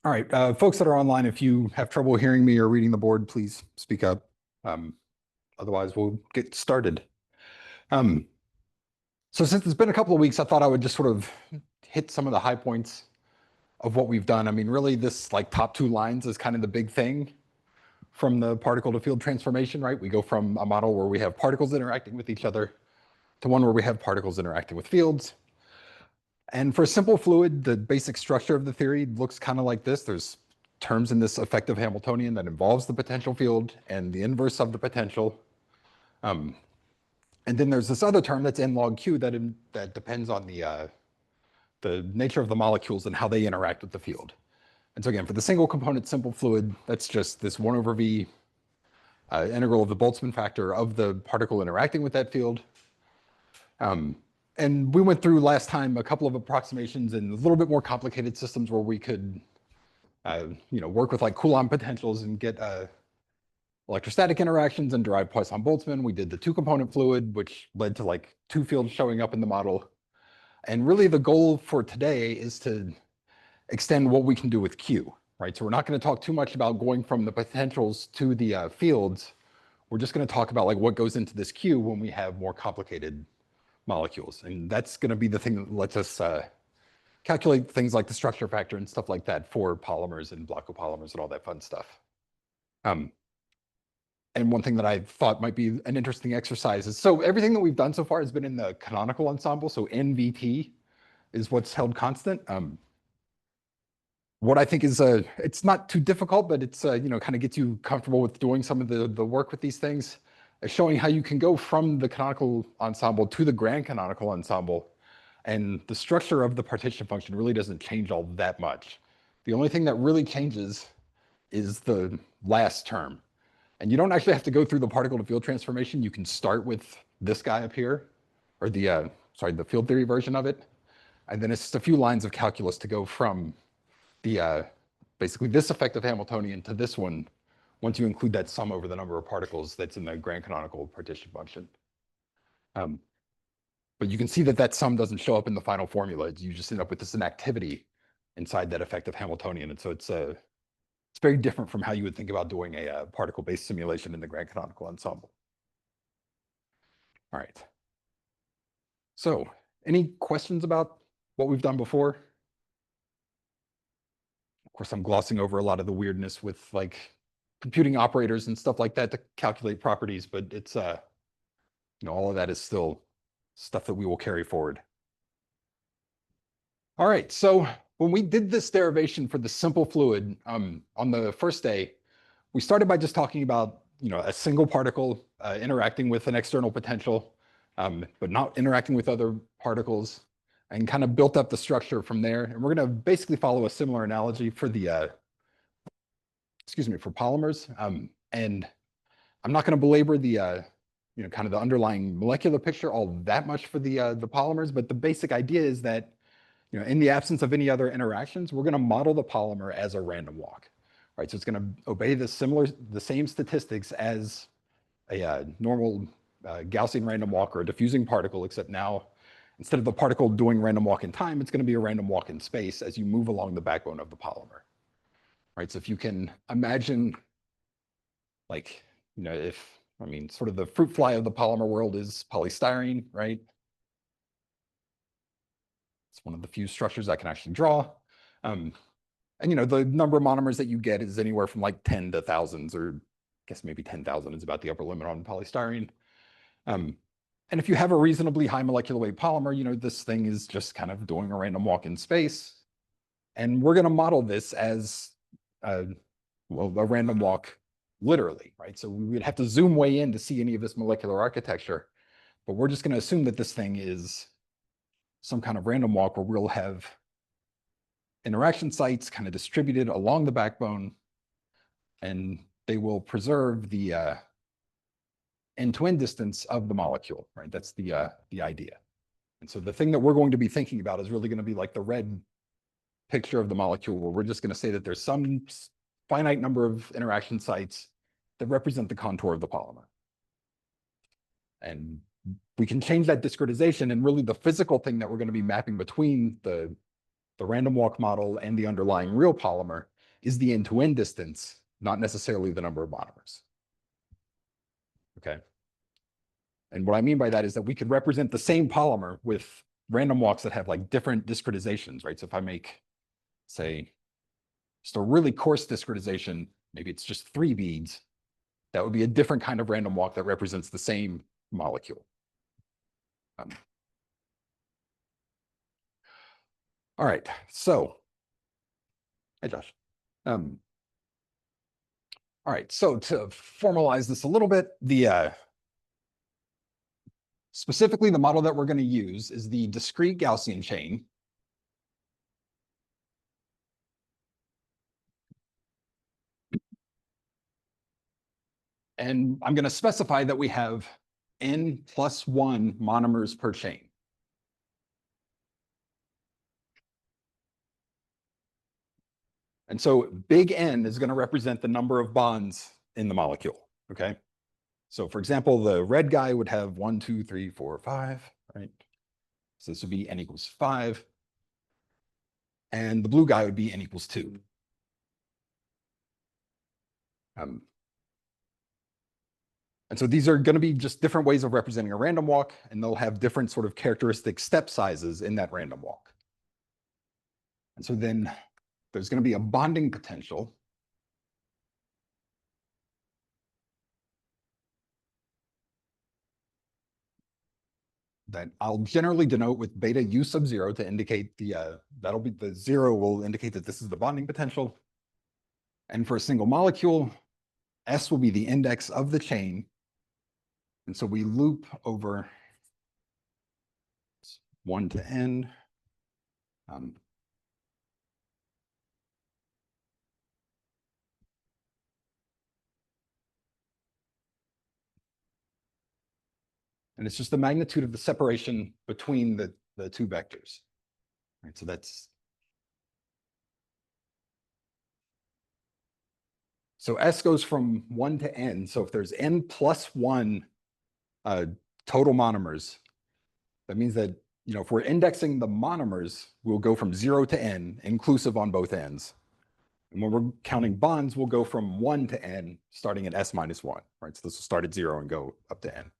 All right, folks that are online, if you have trouble hearing me or reading the board, please speak up. Otherwise, we'll get started. So since it's been a couple of weeks, I thought I would just sort of hit some of the high points of what we've done. I mean, really, this like top two lines is kind of the big thing from the particle to field transformation, right? We go from a model where we have particles interacting with each other to one where we have particles interacting with fields. And for a simple fluid, the basic structure of the theory looks kind of like this. There's terms in this effective Hamiltonian that involves the potential field and the inverse of the potential. And then there's this other term that's n log q that depends on the nature of the molecules and how they interact with the field. And so again, for the single component simple fluid, that's just this 1 over v integral of the Boltzmann factor of the particle interacting with that field. And we went through last time a couple of approximations in a little bit more complicated systems where we could work with like Coulomb potentials and get electrostatic interactions and derive Poisson-Boltzmann. We did the two-component fluid, which led to like two fields showing up in the model. And really the goal for today is to extend what we can do with Q, right? So we're not going to talk too much about going from the potentials to the fields. We're just going to talk about like what goes into this Q when we have more complicated molecules. And that's going to be the thing that lets us calculate things like the structure factor and stuff like that for polymers and block copolymers and all that fun stuff. And one thing that I thought might be an interesting exercise is, so everything that we've done so far has been in the canonical ensemble. So NVT is what's held constant. What I think is, it's not too difficult, but it's, kind of gets you comfortable with doing some of the work with these things, showing how you can go from the canonical ensemble to the grand canonical ensemble. And the structure of the partition function really doesn't change all that much. The only thing that really changes is the last term. And you don't actually have to go through the particle to field transformation. You can start with this guy up here, or the field theory version of it. And then it's just a few lines of calculus to go from the, basically this effective Hamiltonian to this one, once you include that sum over the number of particles that's in the grand canonical partition function. But you can see that that sum doesn't show up in the final formula. You just end up with this inactivity inside that effective Hamiltonian. And so it's very different from how you would think about doing a particle-based simulation in the grand canonical ensemble. All right. So any questions about what we've done before? Of course, I'm glossing over a lot of the weirdness with like computing operators and stuff like that to calculate properties, but it's, all of that is still stuff that we will carry forward. All right, so when we did this derivation for the simple fluid on the first day, we started by just talking about, a single particle interacting with an external potential, but not interacting with other particles, and kind of built up the structure from there. And we're going to basically follow a similar analogy for the, for polymers. And I'm not going to belabor the, kind of the underlying molecular picture all that much for the polymers, but the basic idea is that, in the absence of any other interactions, we're going to model the polymer as a random walk, right? So it's going to obey the same statistics as a normal Gaussian random walk or a diffusing particle, except now, instead of the particle doing random walk in time, it's going to be a random walk in space as you move along the backbone of the polymer, right? So if you can imagine, like, sort of the fruit fly of the polymer world is polystyrene, right? It's one of the few structures I can actually draw. And the number of monomers that you get is anywhere from like 10 to thousands, or I guess maybe 10,000 is about the upper limit on polystyrene. And if you have a reasonably high molecular weight polymer, this thing is just kind of doing a random walk in space. And we're going to model this as, a random walk literally, right? So we would have to zoom way in to see any of this molecular architecture. But we're just going to assume that this thing is some kind of random walk where we'll have interaction sites kind of distributed along the backbone, and they will preserve the end-to-end distance of the molecule, right? That's the idea. And so the thing that we're going to be thinking about is really going to be like the red picture of the molecule, where we're just going to say that there's some finite number of interaction sites that represent the contour of the polymer. And we can change that discretization, and really the physical thing that we're going to be mapping between the random walk model and the underlying real polymer is the end-to-end distance, not necessarily the number of monomers. Okay. And what I mean by that is that we could represent the same polymer with random walks that have like different discretizations, right? So if I make, say, just a really coarse discretization, maybe it's just 3 beads, that would be a different kind of random walk that represents the same molecule. All right, so, hey Josh. All right, so to formalize this a little bit, specifically the model that we're going to use is the discrete Gaussian chain. And I'm going to specify that we have n plus 1 monomers per chain. And so big N is going to represent the number of bonds in the molecule, okay? So for example, the red guy would have 1, 2, 3, 4, 5, right? So this would be N equals 5. And the blue guy would be N equals 2. And so these are going to be just different ways of representing a random walk, and they'll have different sort of characteristic step sizes in that random walk. And so then there's going to be a bonding potential that I'll generally denote with beta u sub 0 to indicate that'll be the 0 will indicate that this is the bonding potential. And for a single molecule, S will be the index of the chain. And so we loop over 1 to N. And it's just the magnitude of the separation between the two vectors. Right, so that's so S goes from 1 to N. So if there's N plus 1 total monomers, that means that, you know, if we're indexing the monomers, we'll go from 0 to N, inclusive on both ends. And when we're counting bonds, we'll go from 1 to N, starting at S minus 1, right? So this will start at 0 and go up to N.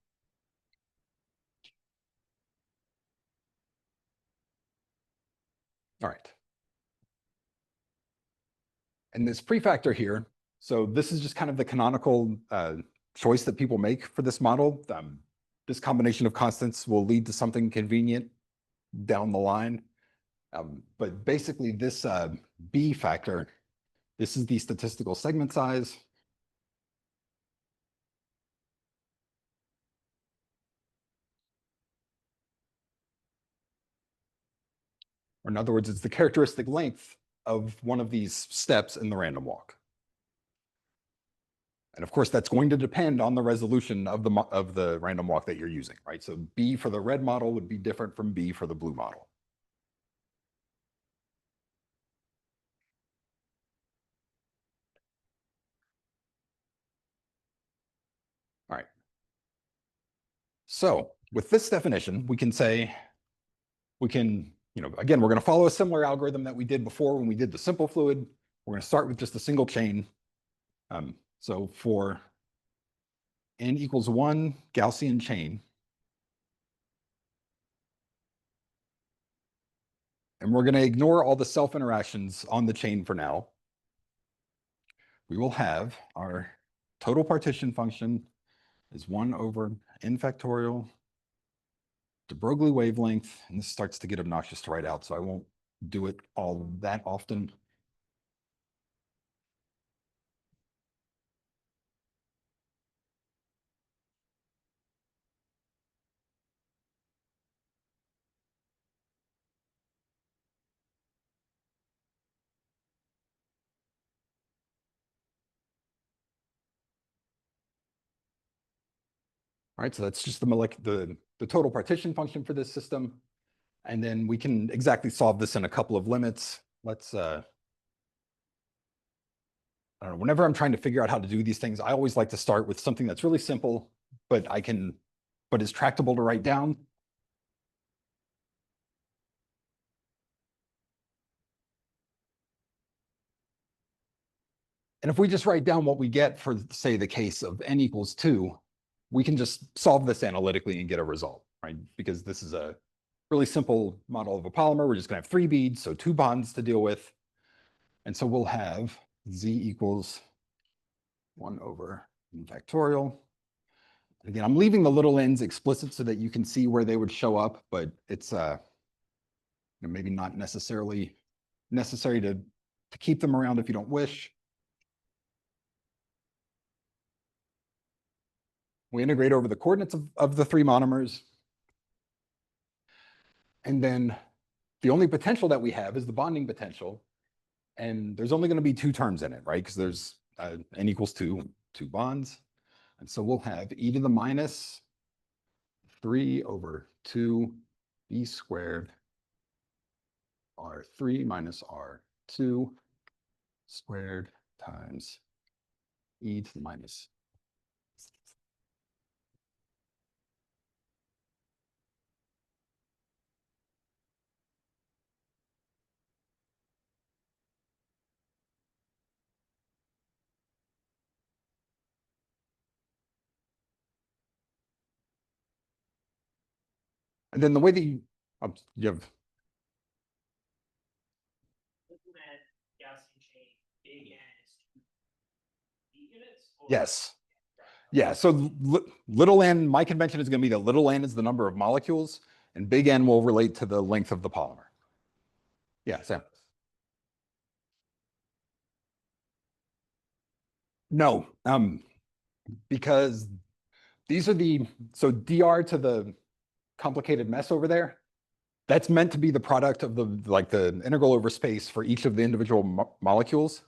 All right. And this prefactor here, so this is just kind of the canonical choice that people make for this model. This combination of constants will lead to something convenient down the line. But basically this B factor, this is the statistical segment size. Or in other words, it's the characteristic length of one of these steps in the random walk. And of course, that's going to depend on the resolution of the random walk that you're using, right? So B for the red model would be different from B for the blue model. All right. So with this definition, we can say, you know, again, we're going to follow a similar algorithm that we did before when we did the simple fluid. We're going to start with just a single chain. So for N equals 1 Gaussian chain, and we're going to ignore all the self-interactions on the chain for now, we will have our total partition function is 1 over N factorial de Broglie wavelength, and this starts to get obnoxious to write out, so I won't do it all that often. All right, so that's just the total partition function for this system. And then we can exactly solve this in a couple of limits. Let's, I don't know, whenever I'm trying to figure out how to do these things, I always like to start with something that's really simple, but is tractable to write down. And if we just write down what we get for, say, the case of n equals 2, we can just solve this analytically and get a result, right? Because this is a really simple model of a polymer. We're just going to have 3 beads, so 2 bonds to deal with. And so we'll have Z equals 1 over n factorial. Again, I'm leaving the little n's explicit so that you can see where they would show up, but it's maybe not necessarily necessary to keep them around if you don't wish. We integrate over the coordinates of the 3 monomers. And then the only potential that we have is the bonding potential. And there's only going to be 2 terms in it, right? Because there's n equals 2 bonds. And so we'll have e to the minus 3 over 2 b squared r3 minus r2 squared times e to the minus. And then the way that you have yes. Yeah, so little n, my convention is going to be that little n is the number of molecules, and big N will relate to the length of the polymer. Yeah, Sam. No, because these are so dr to the complicated mess over there, that's meant to be the product of the integral over space for each of the individual molecules.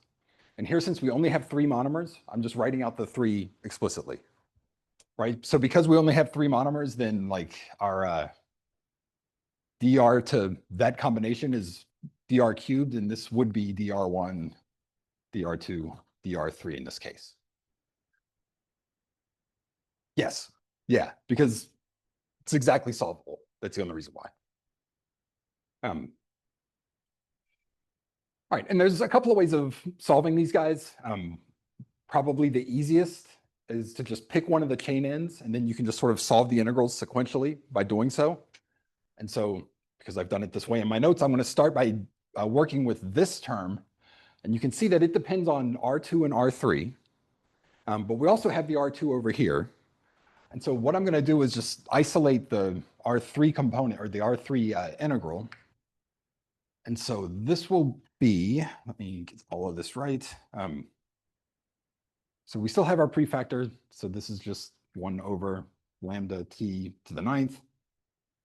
And here, since we only have 3 monomers, I'm just writing out the 3 explicitly, right? So because we only have 3 monomers, then like our dr to that combination is dr cubed, and this would be dr1, dr2, dr3 in this case. Yes, yeah, because it's exactly solvable. That's the only reason why. All right, and there's a couple of ways of solving these guys. Probably the easiest is to just pick one of the chain ends, and then you can just sort of solve the integrals sequentially by doing so. And so, because I've done it this way in my notes, I'm going to start by working with this term. And you can see that it depends on R2 and R3. But we also have the R2 over here. And so what I'm going to do is just isolate the R3 component, or the R3 integral. And so this will be, let me get all of this right. So we still have our prefactor. So this is just 1 over lambda t to the 9th.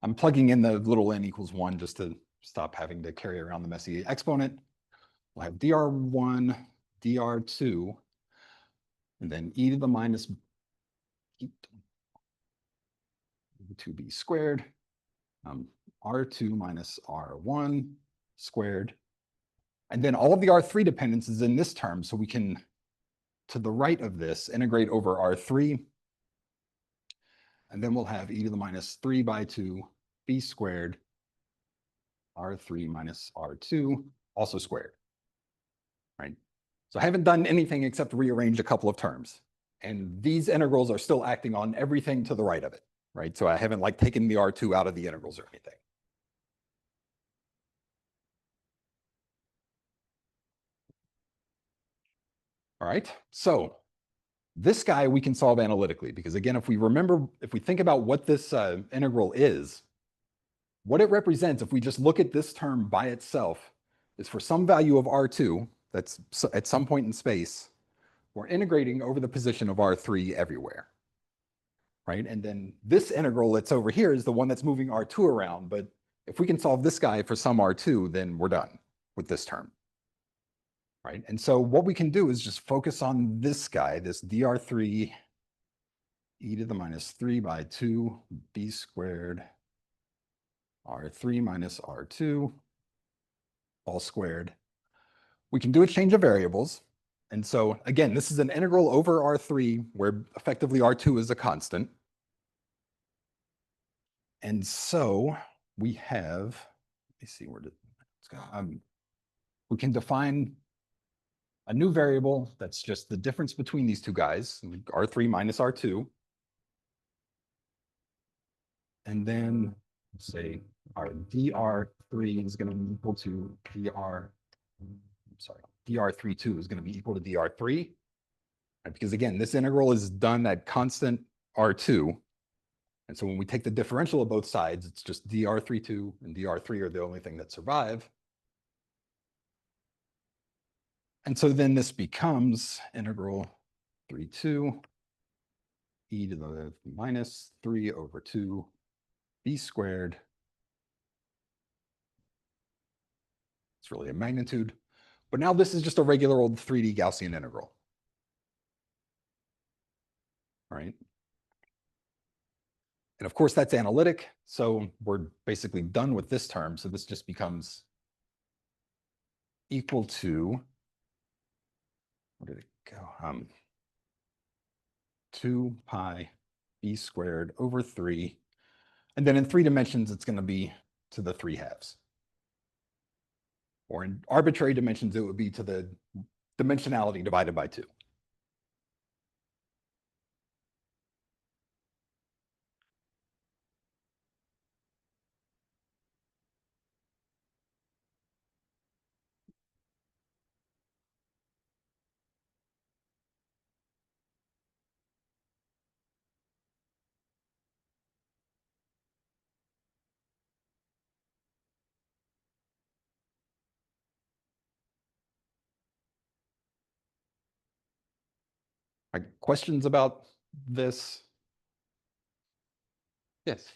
I'm plugging in the little n equals 1 just to stop having to carry around the messy exponent. We'll have dr1, dr2, and then e to the minus 2b squared, r2 minus r1 squared. And then all of the R3 dependence is in this term, so we can, to the right of this, integrate over R3. And then we'll have e to the minus 3 by 2 b squared, r3 minus r2, also squared, right? So I haven't done anything except rearrange a couple of terms. And these integrals are still acting on everything to the right of it, right? So I haven't like taken the R2 out of the integrals or anything. All right, so this guy we can solve analytically, because again, if we think about what this integral is, what it represents, if we just look at this term by itself, is for some value of R2, that's at some point in space, we're integrating over the position of R3 everywhere, right? And then this integral that's over here is the one that's moving R2 around, but if we can solve this guy for some R2, then we're done with this term, right? And so what we can do is just focus on this guy, this dr3 e to the minus 3 by 2 b squared r3 minus r2 all squared. We can do a change of variables. And so again, this is an integral over R3 where effectively R2 is a constant. And so we have, let me see, where did let's go. We can define a new variable that's just the difference between these two guys, R3 minus R2. And then say our dr3 is going to be equal to dr32 is going to be equal to dr3. Right? Because again, this integral is done at constant R2. And so when we take the differential of both sides, it's just dr32 and dr3 are the only thing that survive. And so then this becomes integral 32 e to the minus 3 over 2 b squared. It's really a magnitude. But now this is just a regular old 3D Gaussian integral. All right. And of course, that's analytic. So we're basically done with this term. So this just becomes equal to, where did it go? 2 pi b squared over 3. And then in 3 dimensions, it's going to be to the 3/2. Or in arbitrary dimensions, it would be to the dimensionality divided by 2. Questions about this? Yes.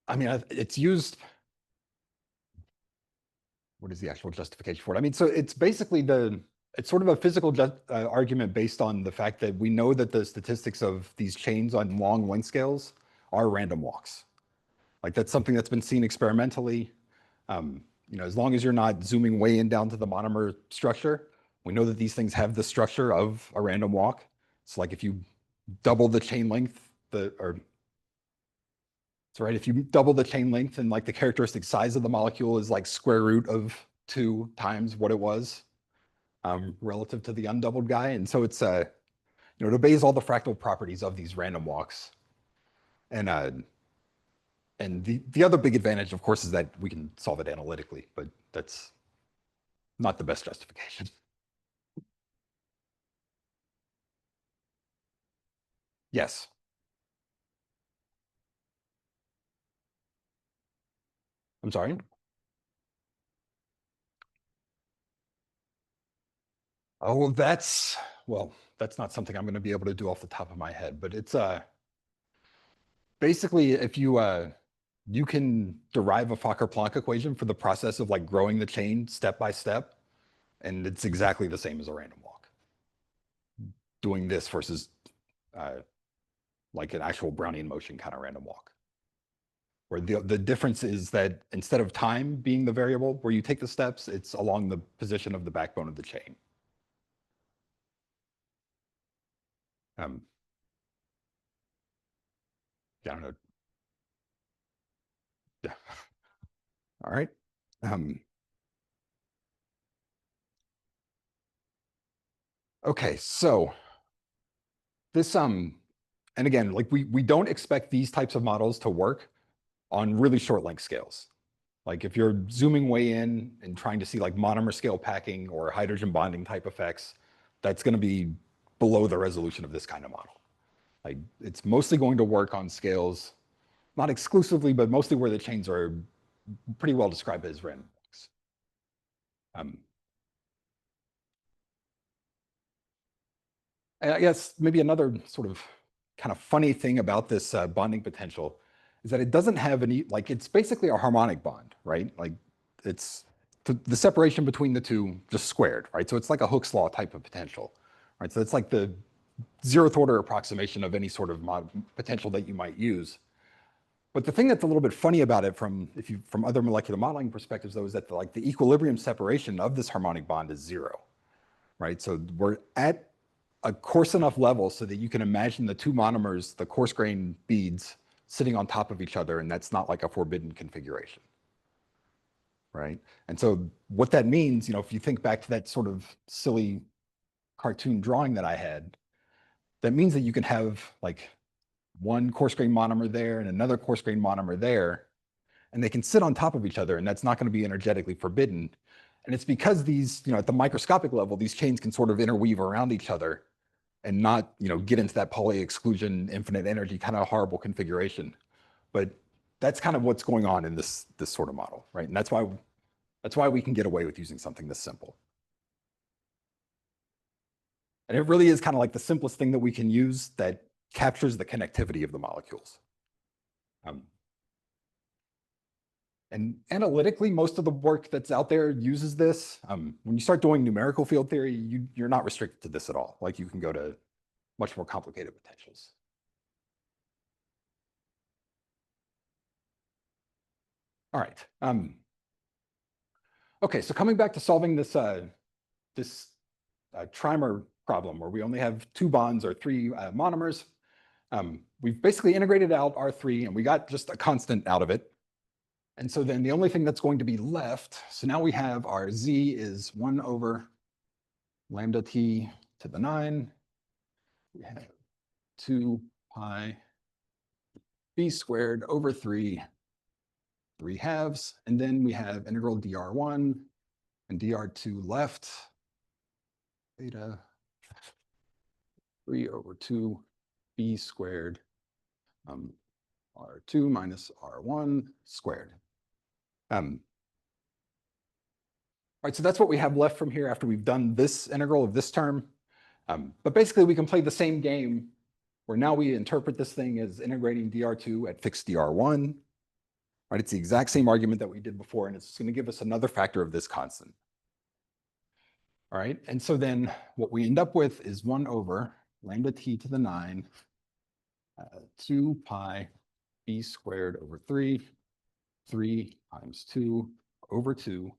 I mean, it's used. What is the actual justification for it? I mean, so it's basically it's sort of a physical argument based on the fact that we know that the statistics of these chains on long length scales are random walks. Like that's something that's been seen experimentally. As long as you're not zooming way in down to the monomer structure, we know that these things have the structure of a random walk. It's like if you double the chain length, if you double the chain length and like the characteristic size of the molecule is like square root of 2 times what it was relative to the undoubled guy. And so it's, it obeys all the fractal properties of these random walks. And the other big advantage, of course, is that we can solve it analytically, but that's not the best justification. Yes. I'm sorry. Oh, that's not something I'm going to be able to do off the top of my head, but it's basically if you can derive a Fokker-Planck equation for the process of like growing the chain step by step, and it's exactly the same as a random walk. Doing this versus like an actual Brownian motion kind of random walk. Where the difference is that instead of time being the variable where you take the steps, it's along the position of the backbone of the chain. Yeah, I don't know. Yeah. All right. Okay, so this and again, like we don't expect these types of models to work on really short length scales. Like if you're zooming way in and trying to see like monomer scale packing or hydrogen bonding type effects, that's going to be below the resolution of this kind of model. Like it's mostly going to work on scales, not exclusively, but mostly where the chains are pretty well described as random walks. And I guess maybe another sort of kind of funny thing about this bonding potential is that it doesn't have any, like it's basically a harmonic bond, right? Like it's the separation between the two just squared, right? So it's like a Hooke's law type of potential, right? So it's like the 0th order approximation of any sort of potential that you might use. But the thing that's a little bit funny about it from other molecular modeling perspectives though is that the equilibrium separation of this harmonic bond is 0, right? So we're at a coarse enough level so that you can imagine the two monomers, the coarse grain beads, sitting on top of each other, and that's not like a forbidden configuration, right? And so what that means, if you think back to that sort of silly cartoon drawing that I had, that means that you can have like one coarse grain monomer there and another coarse grain monomer there, and they can sit on top of each other, and that's not going to be energetically forbidden. And it's because these, at the microscopic level, these chains can sort of interweave around each other and not, get into that Pauli exclusion, infinite energy kind of horrible configuration. But that's kind of what's going on in this sort of model, right? And that's why we can get away with using something this simple. And it really is kind of like the simplest thing that we can use that captures the connectivity of the molecules. And analytically, most of the work that's out there uses this. When you start doing numerical field theory, you're not restricted to this at all. Like you can go to much more complicated potentials. All right. Okay, so coming back to solving this trimer problem where we only have 2 bonds or 3 monomers, we've basically integrated out R3 and we got just a constant out of it. And so then the only thing that's going to be left, so now we have our Z is 1 over lambda T to the 9. We have 2 pi B squared over 3 halves. And then we have integral dr1 and dr2 left. Theta 3 over 2 B squared R2 minus R1 squared. All right, so that's what we have left from here after we've done this integral of this term. But basically, we can play the same game where now we interpret this thing as integrating dr2 at fixed dr1. Right, it's the exact same argument that we did before, and it's going to give us another factor of this constant. All right, and so then what we end up with is 1 over lambda T to the 9, 2 pi B squared over 3 times 2 over 2.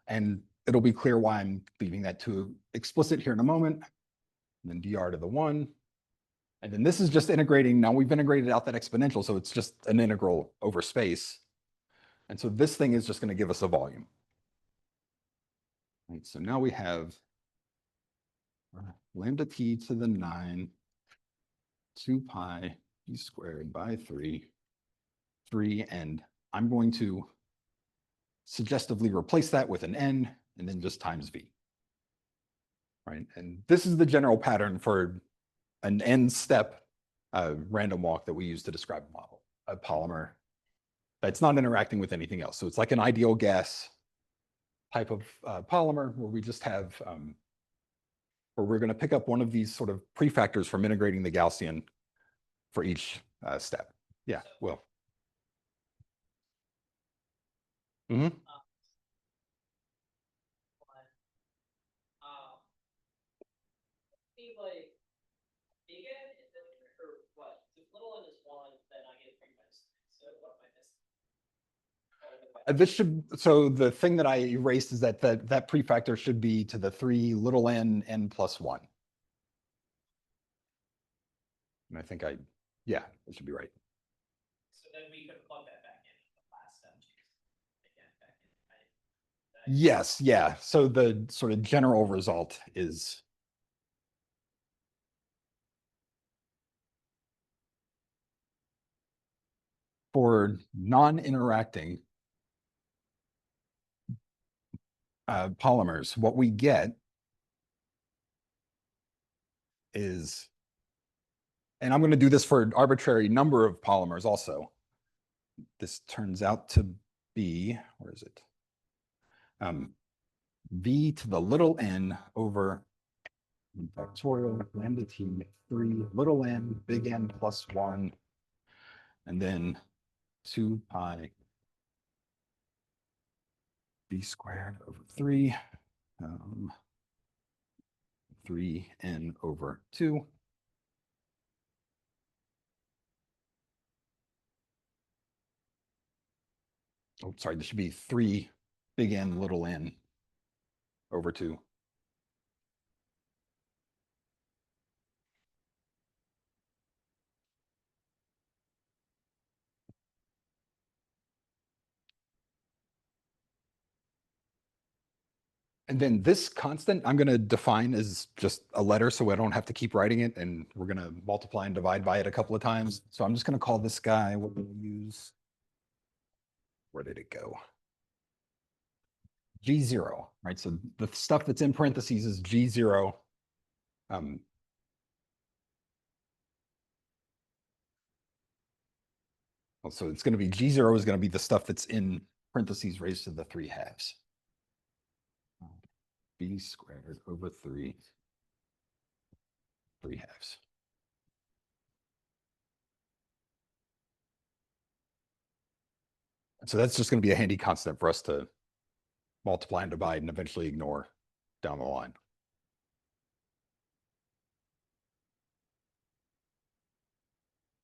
And it'll be clear why I'm leaving that 2 explicit here in a moment. And then dr to the 1. And then this is just integrating. Now we've integrated out that exponential, so it's just an integral over space. And so this thing is just going to give us a volume. Right, so now we have lambda T to the 9, 2 pi B squared by 3, and I'm going to suggestively replace that with an n and then just times v. Right, and this is the general pattern for an n-step random walk that we use to describe a model, a polymer that's not interacting with anything else. So it's like an ideal gas type of polymer where we just have, where we're going to pick up one of these sort of prefactors from integrating the Gaussian for each step. Yeah, Will. Mm-hmm. This should, so the thing that I erased is that that prefactor should be to the 3 little n, n plus 1. And I think yeah, it should be right. So then we could plug that back in the last step. Again, back in, right? Yes, yeah. So the sort of general result is for non-interacting polymers, what we get is, and I'm going to do this for an arbitrary number of polymers also. This turns out to be, where is it? V to the little n over factorial lambda T 3 little n big N plus 1, and then 2 pi B squared over 3, 3n over 2. Oh, sorry, this should be 3 big N little n over 2. And then this constant, I'm going to define as just a letter so I don't have to keep writing it. And we're going to multiply and divide by it a couple of times. So I'm just going to call this guy, what do we use? Where did it go? G0, right? So the stuff that's in parentheses is G0. So it's going to be G0 is going to be the stuff that's in parentheses raised to the 3/2. B squared over 3/3. So that's just going to be a handy constant for us to multiply and divide and eventually ignore down the line.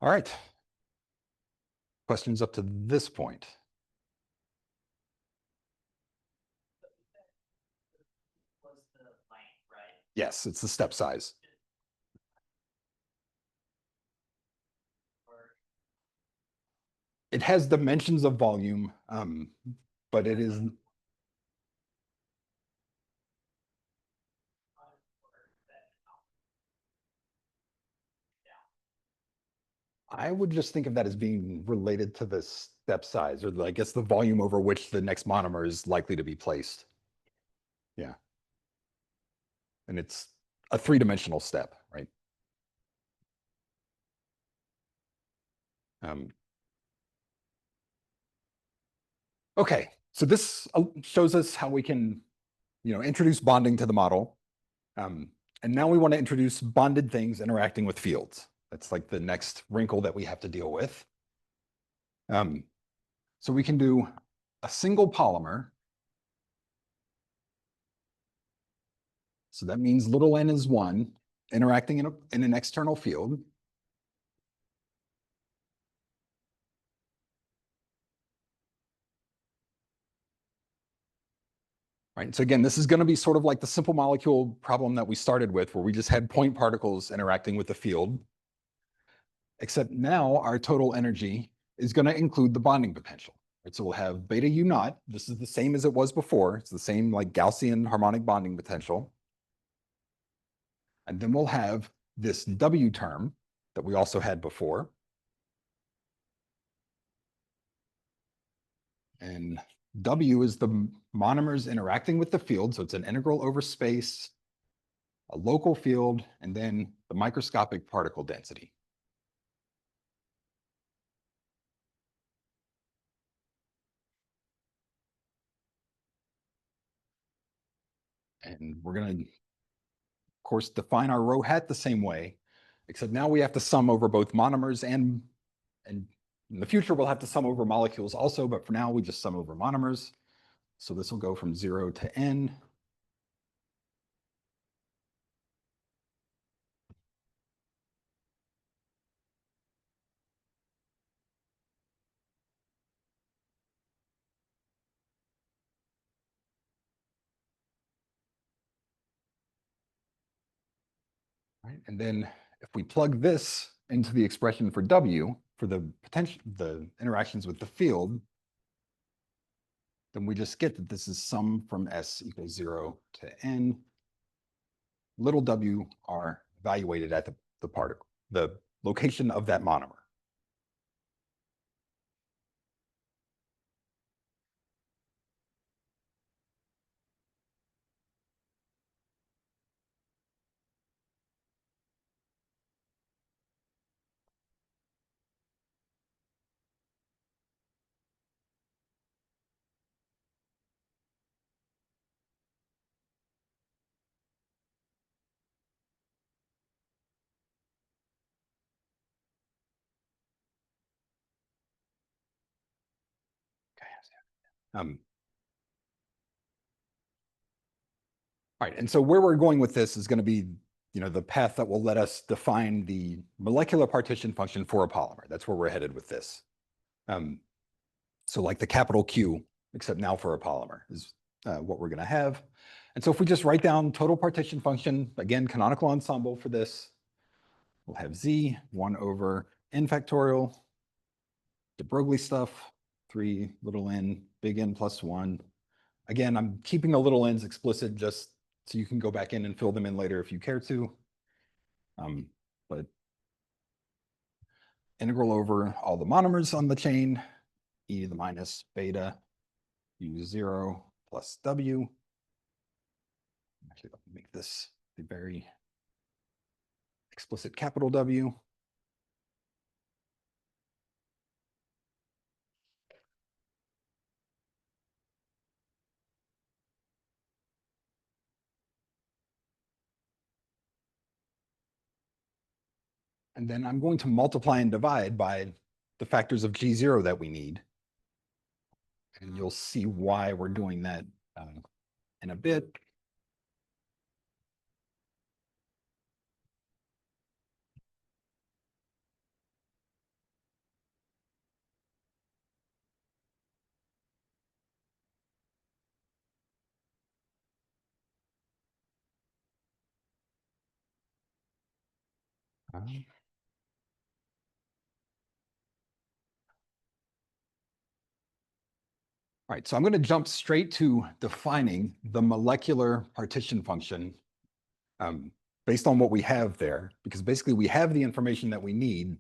All right. Questions up to this point? Was the length, right? Yes, it's the step size. Or It has dimensions of volume, but it is, I would just think of that as being related to the step size, or I guess the volume over which the next monomer is likely to be placed. Yeah. And it's a three-dimensional step, right? Okay, so this shows us how we can, introduce bonding to the model. And now we want to introduce bonded things interacting with fields. That's like the next wrinkle that we have to deal with. So we can do a single polymer. So that means little n is 1, interacting in an external field. Right, so again, this is going to be sort of like the simple molecule problem that we started with, where we just had point particles interacting with the field. Except now our total energy is going to include the bonding potential. Right? So we'll have beta U naught. This is the same as it was before. It's the same like Gaussian harmonic bonding potential. And then we'll have this W term that we also had before. And W is the monomers interacting with the field. So it's an integral over space, a local field, and then the microscopic particle density. And we're going to, of course, define our rho hat the same way, except now we have to sum over both monomers and in the future we'll have to sum over molecules also, but for now we just sum over monomers. So this will go from 0 to n. Right? And then if we plug this into the expression for W, for the potential, the interactions with the field, then we just get that this is sum from S equals 0 to n. Little w are evaluated at the particle, the location of that monomer. Um, all right, and so where we're going with this is going to be, the path that will let us define the molecular partition function for a polymer. That's where we're headed with this. So like the capital Q, except now for a polymer is what we're going to have. And so if we just write down total partition function, again, canonical ensemble for this, we'll have Z 1 over n factorial, de Broglie stuff, 3 little n, big N plus 1, Again, I'm keeping the little n's explicit just so you can go back in and fill them in later if you care to. But integral over all the monomers on the chain, e to the minus beta u0 plus w. Actually, let me make this the very explicit capital W. And then I'm going to multiply and divide by the factors of G0 that we need. And you'll see why we're doing that in a bit. All right, so I'm going to jump straight to defining the molecular partition function based on what we have there, because basically we have the information that we need.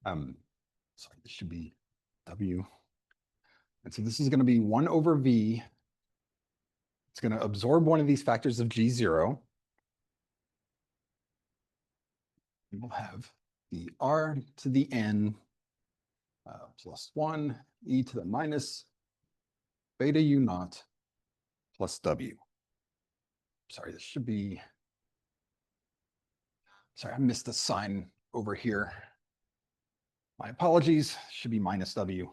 Sorry, this should be W. And so this is going to be 1 over V. It's going to absorb one of these factors of G0. And we'll have the R to the N plus 1 e to the minus beta u naught plus W. Sorry, this should be, sorry, I missed a sign over here. My apologies, should be minus W.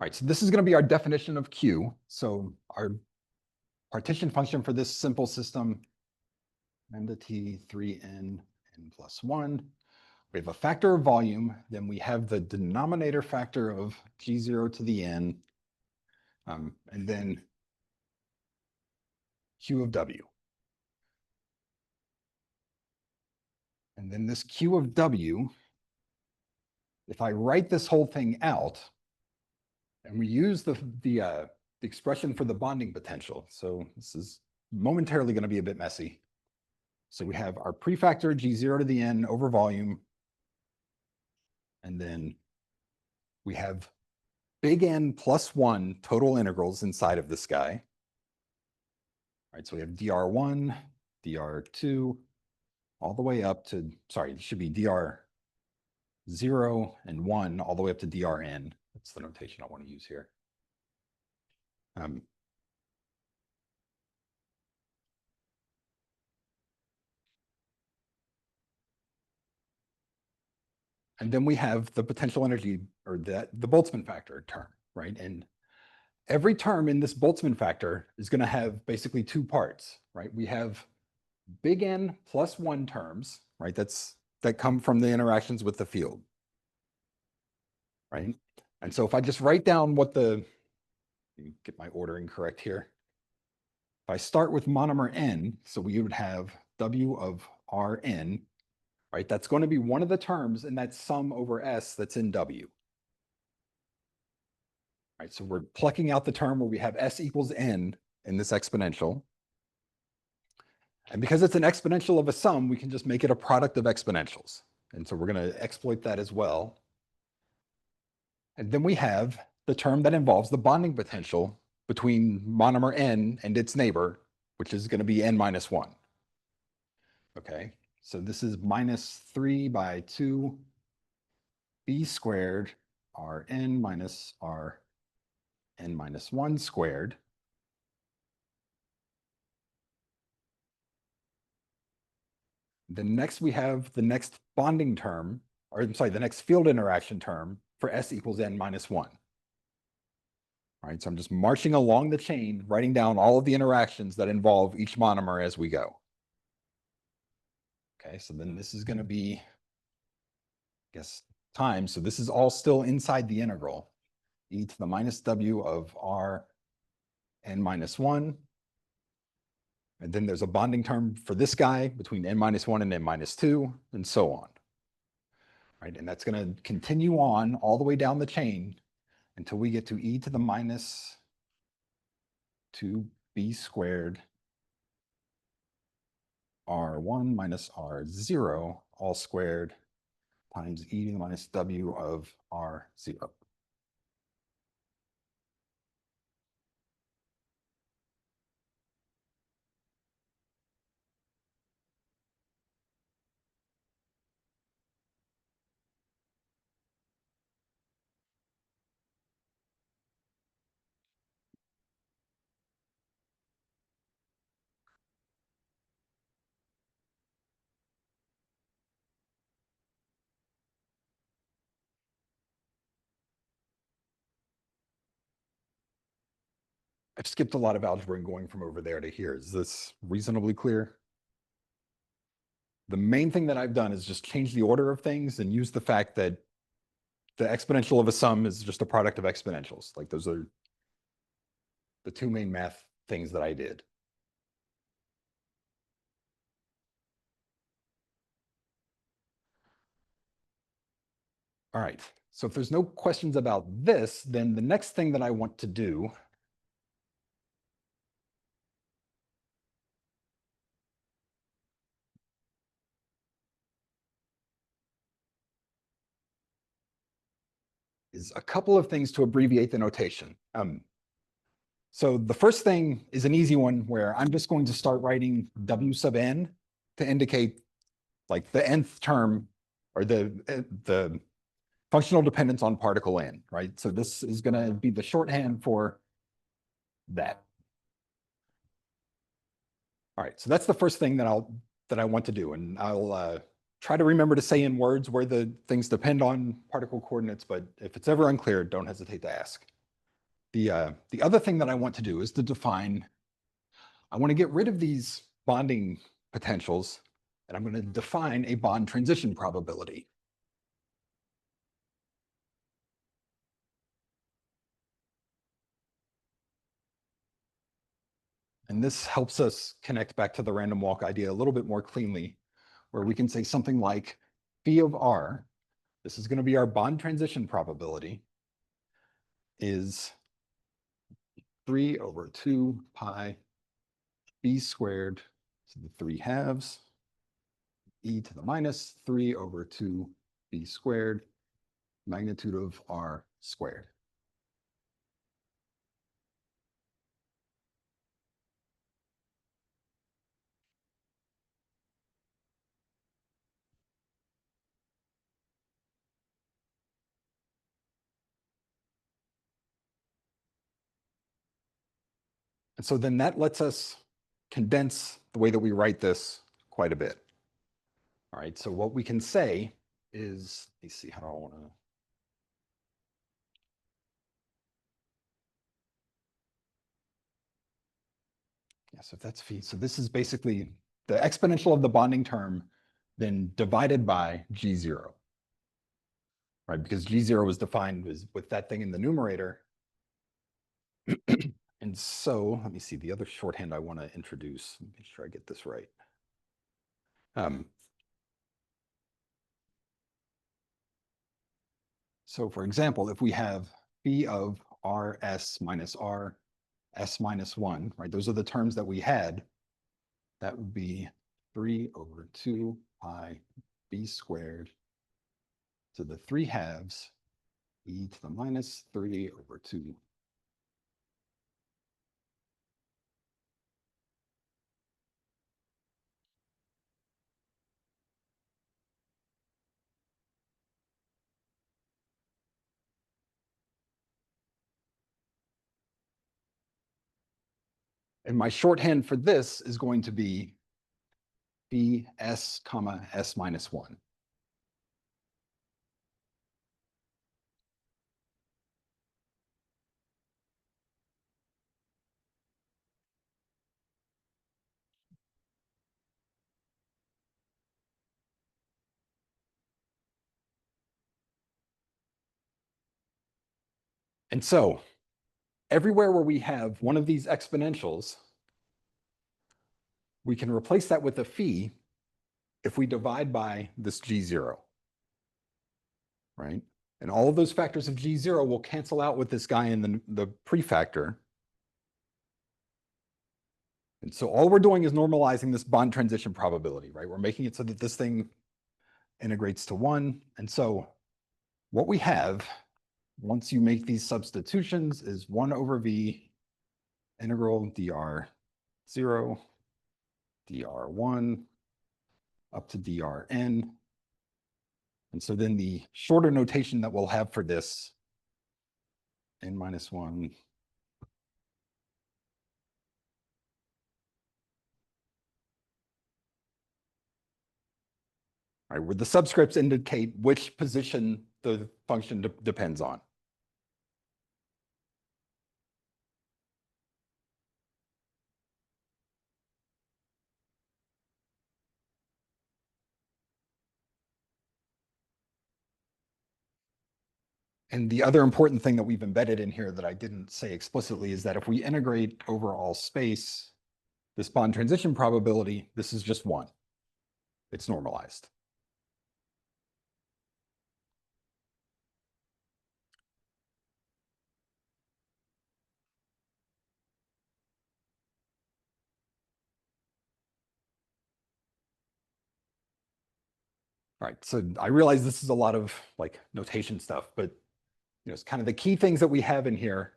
All right, so this is going to be our definition of Q. So our partition function for this simple system, lambda t 3n n plus 1. We have a factor of volume, then we have the denominator factor of G0 to the n, and then Q of W. And then this Q of W, if I write this whole thing out, and we use the expression for the bonding potential. So this is momentarily going to be a bit messy. So we have our prefactor G0 to the n over volume. And then we have big N plus 1 total integrals inside of this guy. All right, so we have dr1, dr2, all the way up to, sorry, it should be dr0 and 1 all the way up to drn. That's the notation I want to use here. And then we have the potential energy, or the Boltzmann factor term, right? And every term in this Boltzmann factor is going to have basically 2 parts, right? We have big N plus 1 terms, right? That come from the interactions with the field, right? And so if I just write down what get my ordering correct here. If I start with monomer N, so we would have W of Rn, right? That's going to be one of the terms in that sum over S that's in W. Right, so we're plucking out the term where we have S equals N in this exponential. And because it's an exponential of a sum, we can just make it a product of exponentials. And so we're going to exploit that as well. And then we have the term that involves the bonding potential between monomer N and its neighbor, which is going to be N minus 1. Okay, so this is minus 3 by 2 B squared Rn minus Rn minus 1 squared. Then next we have the next bonding term, or I'm sorry, the next field interaction term for S equals N minus 1. All right, so I'm just marching along the chain, writing down all of the interactions that involve each monomer as we go. Okay, so then this is going to be, I guess, times, so this is all still inside the integral, e to the minus w of r n minus 1. And then there's a bonding term for this guy between n minus 1 and n minus 2, and so on. Right, and that's going to continue on all the way down the chain until we get to e to the minus 2b squared r1 minus r0 all squared times e to the minus w of r0. I've skipped a lot of algebra and going from over there to here. Is this reasonably clear? The main thing that I've done is just change the order of things and use the fact that the exponential of a sum is just a product of exponentials. Like those are the two main math things that I did. All right, so if there's no questions about this, then the next thing that I want to do is a couple of things to abbreviate the notation. So the first thing is an easy one where I'm just going to start writing W sub n to indicate like the nth term or the functional dependence on particle n, right? So this is going to be the shorthand for that. All right, so that's the first thing that I want to do, and I'll try to remember to say in words where the things depend on particle coordinates, but if it's ever unclear, don't hesitate to ask. The other thing that I want to do is to define, I want to get rid of these bonding potentials, and I'm going to define a bond transition probability. And this helps us connect back to the random walk idea a little bit more cleanly, where we can say something like phi of r, this is going to be our bond transition probability, is 3 over 2 pi b squared to the 3 halves, e to the minus 3 over 2 b squared, magnitude of r squared. And so then that lets us condense the way that we write this quite a bit. All right, so what we can say is, let me see how do I want to. Yeah, so if that's phi, so this is basically the exponential of the bonding term then divided by G0, right? Because G0 was defined as with that thing in the numerator. And so let me see the other shorthand I want to introduce. Make sure I get this right. So for example, if we have phi of rs minus r s minus 1, right? Those are the terms that we had. That would be 3 over 2 pi b squared to the 3 halves e to the minus 3 over 2. And my shorthand for this is going to be phi s comma s minus 1. And so everywhere where we have one of these exponentials, we can replace that with a phi if we divide by this G0, right? And all of those factors of G0 will cancel out with this guy in the prefactor. And so all we're doing is normalizing this bond transition probability, right? We're making it so that this thing integrates to 1. And so what we have, once you make these substitutions, is 1 over V integral dr0, dr1, up to drn. And so then the shorter notation that we'll have for this, n minus 1 right, where the subscripts indicate which position the function depends on. And the other important thing that we've embedded in here that I didn't say explicitly is that if we integrate over all space, this bond transition probability, this is just 1. It's normalized. All right, so I realize this is a lot of like notation stuff, but it's kind of the key things that we have in here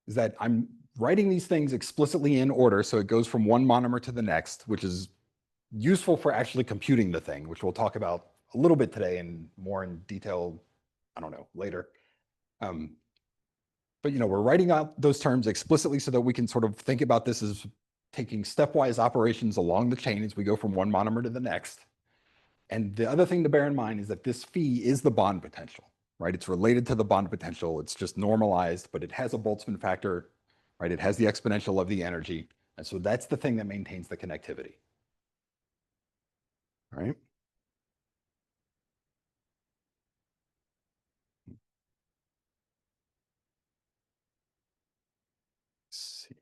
is that I'm writing these things explicitly in order, so it goes from one monomer to the next, which is useful for actually computing the thing, which we'll talk about a little bit today and more in detail, I don't know, later. But we're writing out those terms explicitly so that we can sort of think about this as taking stepwise operations along the chain as we go from one monomer to the next. And the other thing to bear in mind is that this phi is the bond potential, right? It's related to the bond potential. It's just normalized, but it has a Boltzmann factor, right? It has the exponential of the energy. And so that's the thing that maintains the connectivity. All right. Let's see.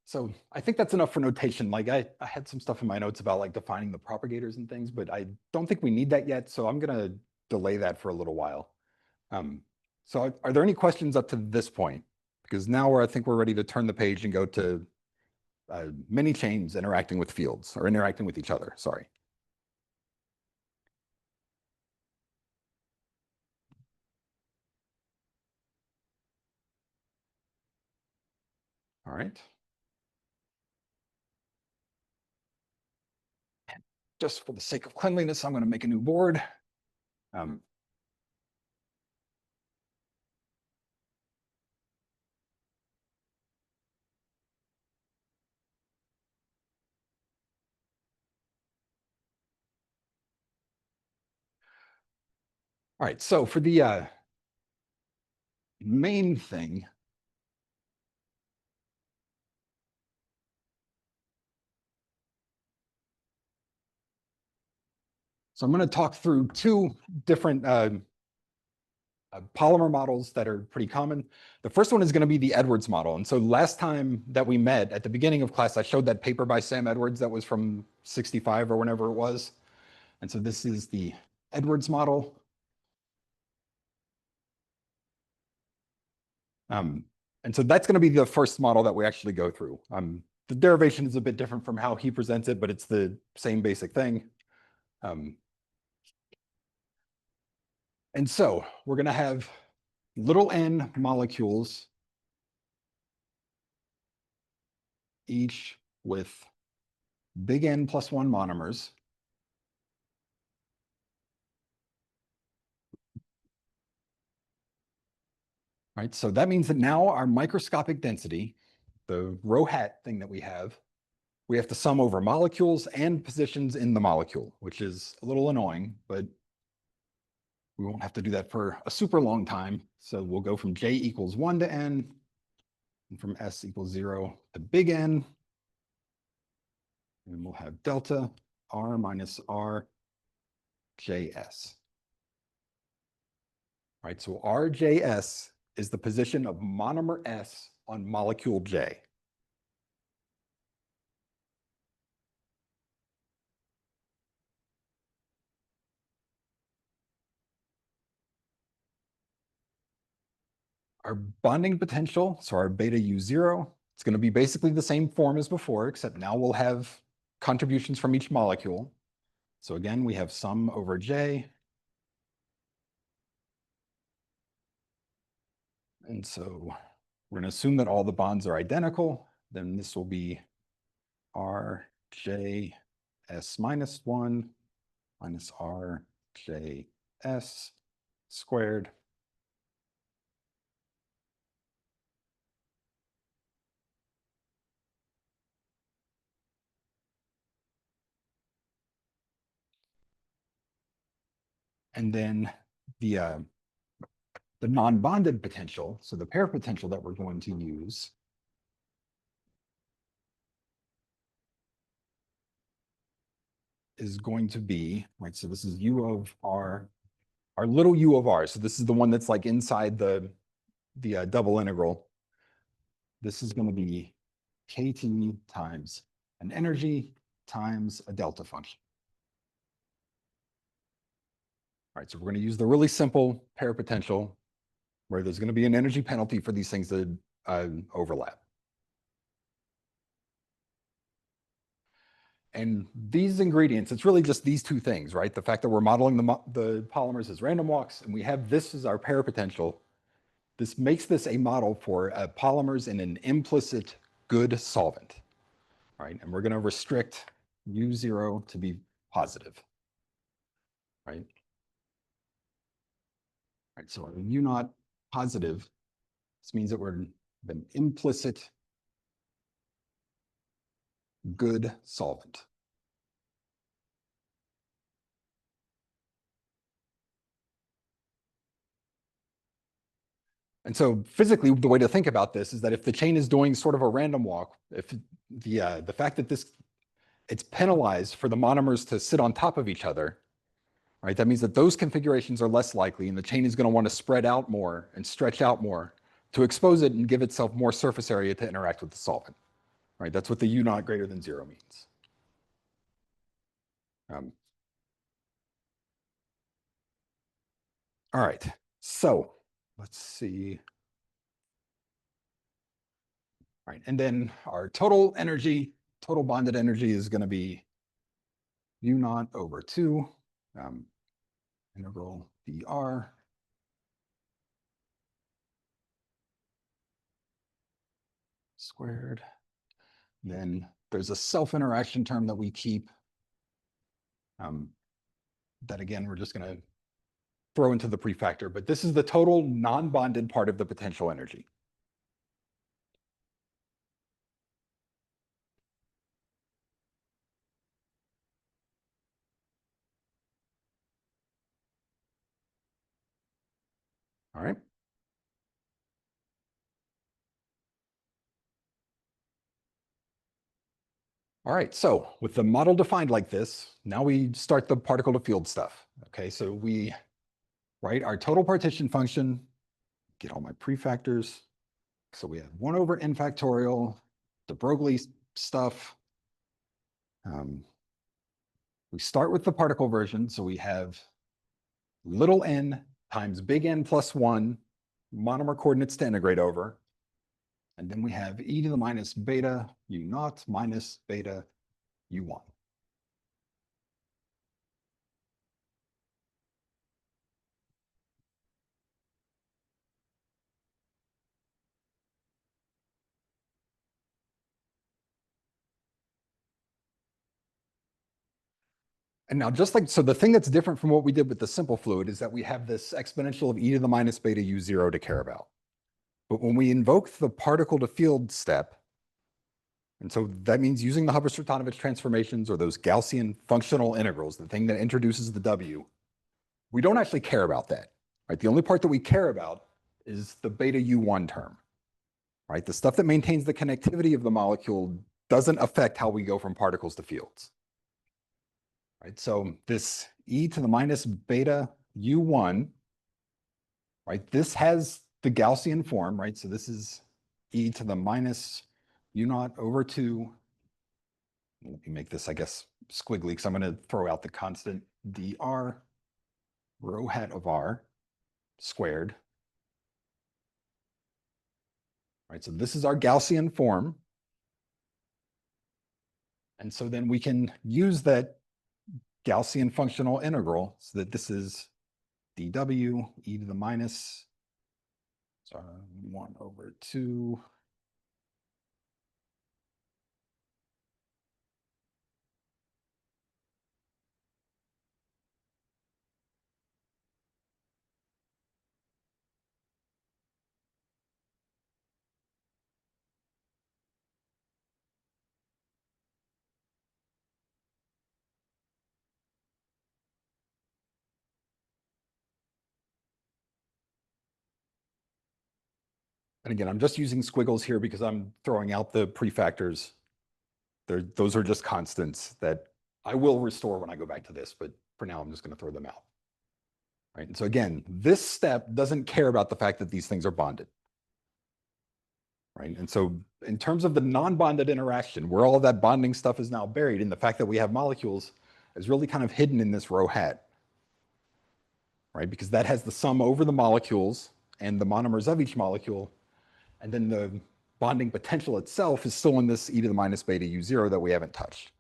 So I think that's enough for notation. Like I had some stuff in my notes about like defining the propagators and things, but I don't think we need that yet. So I'm going to delay that for a little while. So are there any questions up to this point? Because now I think we're ready to turn the page and go to many chains interacting with fields or interacting with each other. Sorry. All right. Just for the sake of cleanliness, I'm going to make a new board. All right, so for the main thing, so I'm going to talk through two different polymer models that are pretty common. The first one is going to be the Edwards model. And so last time that we met at the beginning of class, I showed that paper by Sam Edwards that was from 65 or whenever it was. And so this is the Edwards model. And so that's going to be the first model that we actually go through. The derivation is a bit different from how he presents it, but it's the same basic thing. And so we're going to have little n molecules, each with big N plus 1 monomers. Right, so that means that now our microscopic density, the rho hat thing that we have to sum over molecules and positions in the molecule, which is a little annoying, but We won't have to do that for a super long time. So we'll go from j equals 1 to n, and from s equals 0 to big N. And we'll have delta r minus r js. Right, so rjs is the position of monomer S on molecule J. Our bonding potential, so our beta U0, it's going to be basically the same form as before, except now we'll have contributions from each molecule. So again, we have sum over J. And so we're going to assume that all the bonds are identical. Then this will be RJS minus 1 minus RJS squared. And then the non-bonded potential, so the pair potential that we're going to use, is going to be, right, so this is U of R, our little U of R. So this is the one that's like inside the double integral. This is going to be KT times an energy times a delta function. All right, so we're going to use the really simple pair potential where there's going to be an energy penalty for these things that overlap. And these ingredients, it's really just these two things, right? The fact that we're modeling the polymers as random walks, and we have this as our pair potential. This makes this a model for polymers in an implicit good solvent, right? And we're going to restrict U0 to be positive, right? Right, so U naught positive, this means that we're an implicit good solvent. And so physically, the way to think about this is that if the chain is doing sort of a random walk, if the fact that it's penalized for the monomers to sit on top of each other, right? That means that those configurations are less likely, and the chain is going to want to spread out more and stretch out more to expose it and give itself more surface area to interact with the solvent, right? That's what the U naught greater than 0 means. All right, so let's see. All right, and then our total energy, total bonded energy is going to be U naught over 2, integral dr squared. Then there's a self-interaction term that we keep. That again, we're just going to throw into the prefactor, but this is the total non-bonded part of the potential energy. All right. All right, so with the model defined like this, now we start the particle to field stuff. Okay, so we write our total partition function, get all my prefactors. So we have 1 over n factorial, de Broglie stuff. We start with the particle version, so we have little n times big N plus 1 monomer coordinates to integrate over. And then we have e to the minus beta U naught minus beta U1. And now just like, so the thing that's different from what we did with the simple fluid is that we have this exponential of e to the minus beta U0 to care about. But when we invoke the particle to field step, and so that means using the Hubbard-Stratanovich transformations or those Gaussian functional integrals, the thing that introduces the W, we don't actually care about that, right? The only part that we care about is the beta U1 term, right? The stuff that maintains the connectivity of the molecule doesn't affect how we go from particles to fields, right? So this e to the minus beta U1, right? This has the Gaussian form, right? So this is e to the minus u naught over 2. Let me make this, I guess, squiggly because I'm going to throw out the constant dr rho hat of r squared. Right, so this is our Gaussian form. And so then we can use that Gaussian functional integral so that this is dw e to the minus 1 over 2 And again, I'm just using squiggles here because I'm throwing out the prefactors. Those are just constants that I will restore when I go back to this, but for now, I'm just going to throw them out. Right, and so again, this step doesn't care about the fact that these things are bonded. Right, and so in terms of the non-bonded interaction, where all of that bonding stuff is now buried, and the fact that we have molecules is really kind of hidden in this rho hat. Right, because that has the sum over the molecules and the monomers of each molecule, and then the bonding potential itself is still in this e to the minus beta u0 that we haven't touched.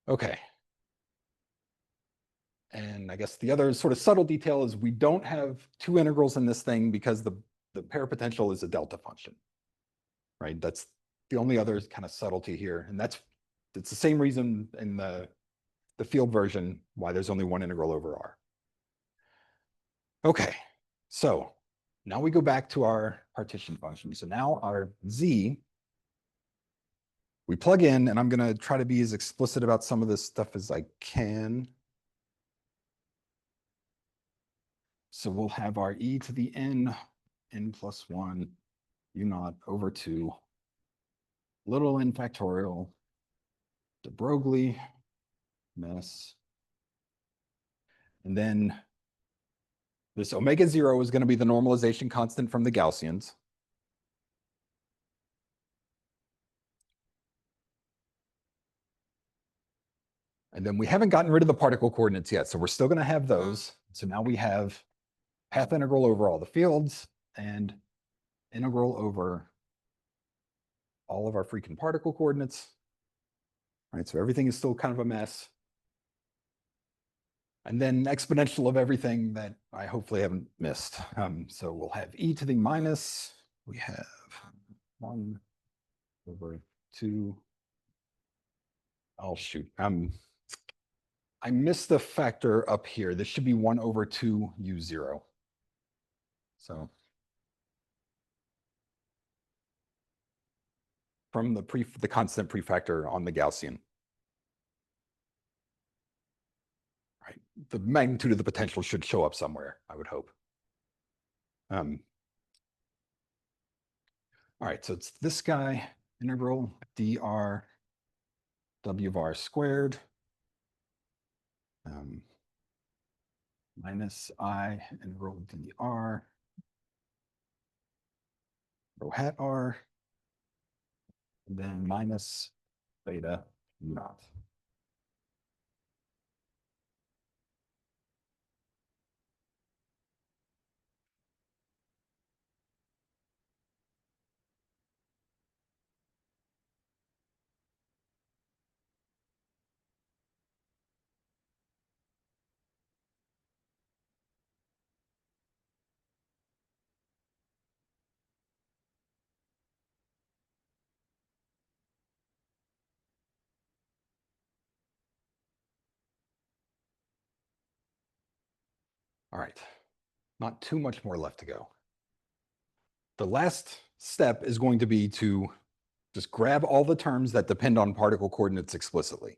Okay. And I guess the other sort of subtle detail is we don't have two integrals in this thing because the pair potential is a delta function. Right, that's the only other kind of subtlety here, and it's the same reason in the field version why there's only one integral over r. Okay, so now we go back to our partition function. So now our z, we plug in, and I'm going to try to be as explicit about some of this stuff as I can. So we'll have our e to the n plus 1 u naught over 2 little n factorial de Broglie mess. And then this omega 0 is going to be the normalization constant from the Gaussians. And then we haven't gotten rid of the particle coordinates yet, so we're still going to have those. So now we have path integral over all the fields and integral over all of our freaking particle coordinates. All right, so everything is still kind of a mess. And then exponential of everything that I hopefully haven't missed. So we'll have e to the minus, we have 1 over 2. Oh, shoot. I missed the factor up here. This should be 1 over 2 u0. So from the constant prefactor on the Gaussian. Right. The magnitude of the potential should show up somewhere, I would hope. All right, so it's this guy, integral dr w var squared minus I integral dr rho hat r, and then minus beta u naught. All right, not too much more left to go. The last step is going to be to just grab all the terms that depend on particle coordinates explicitly.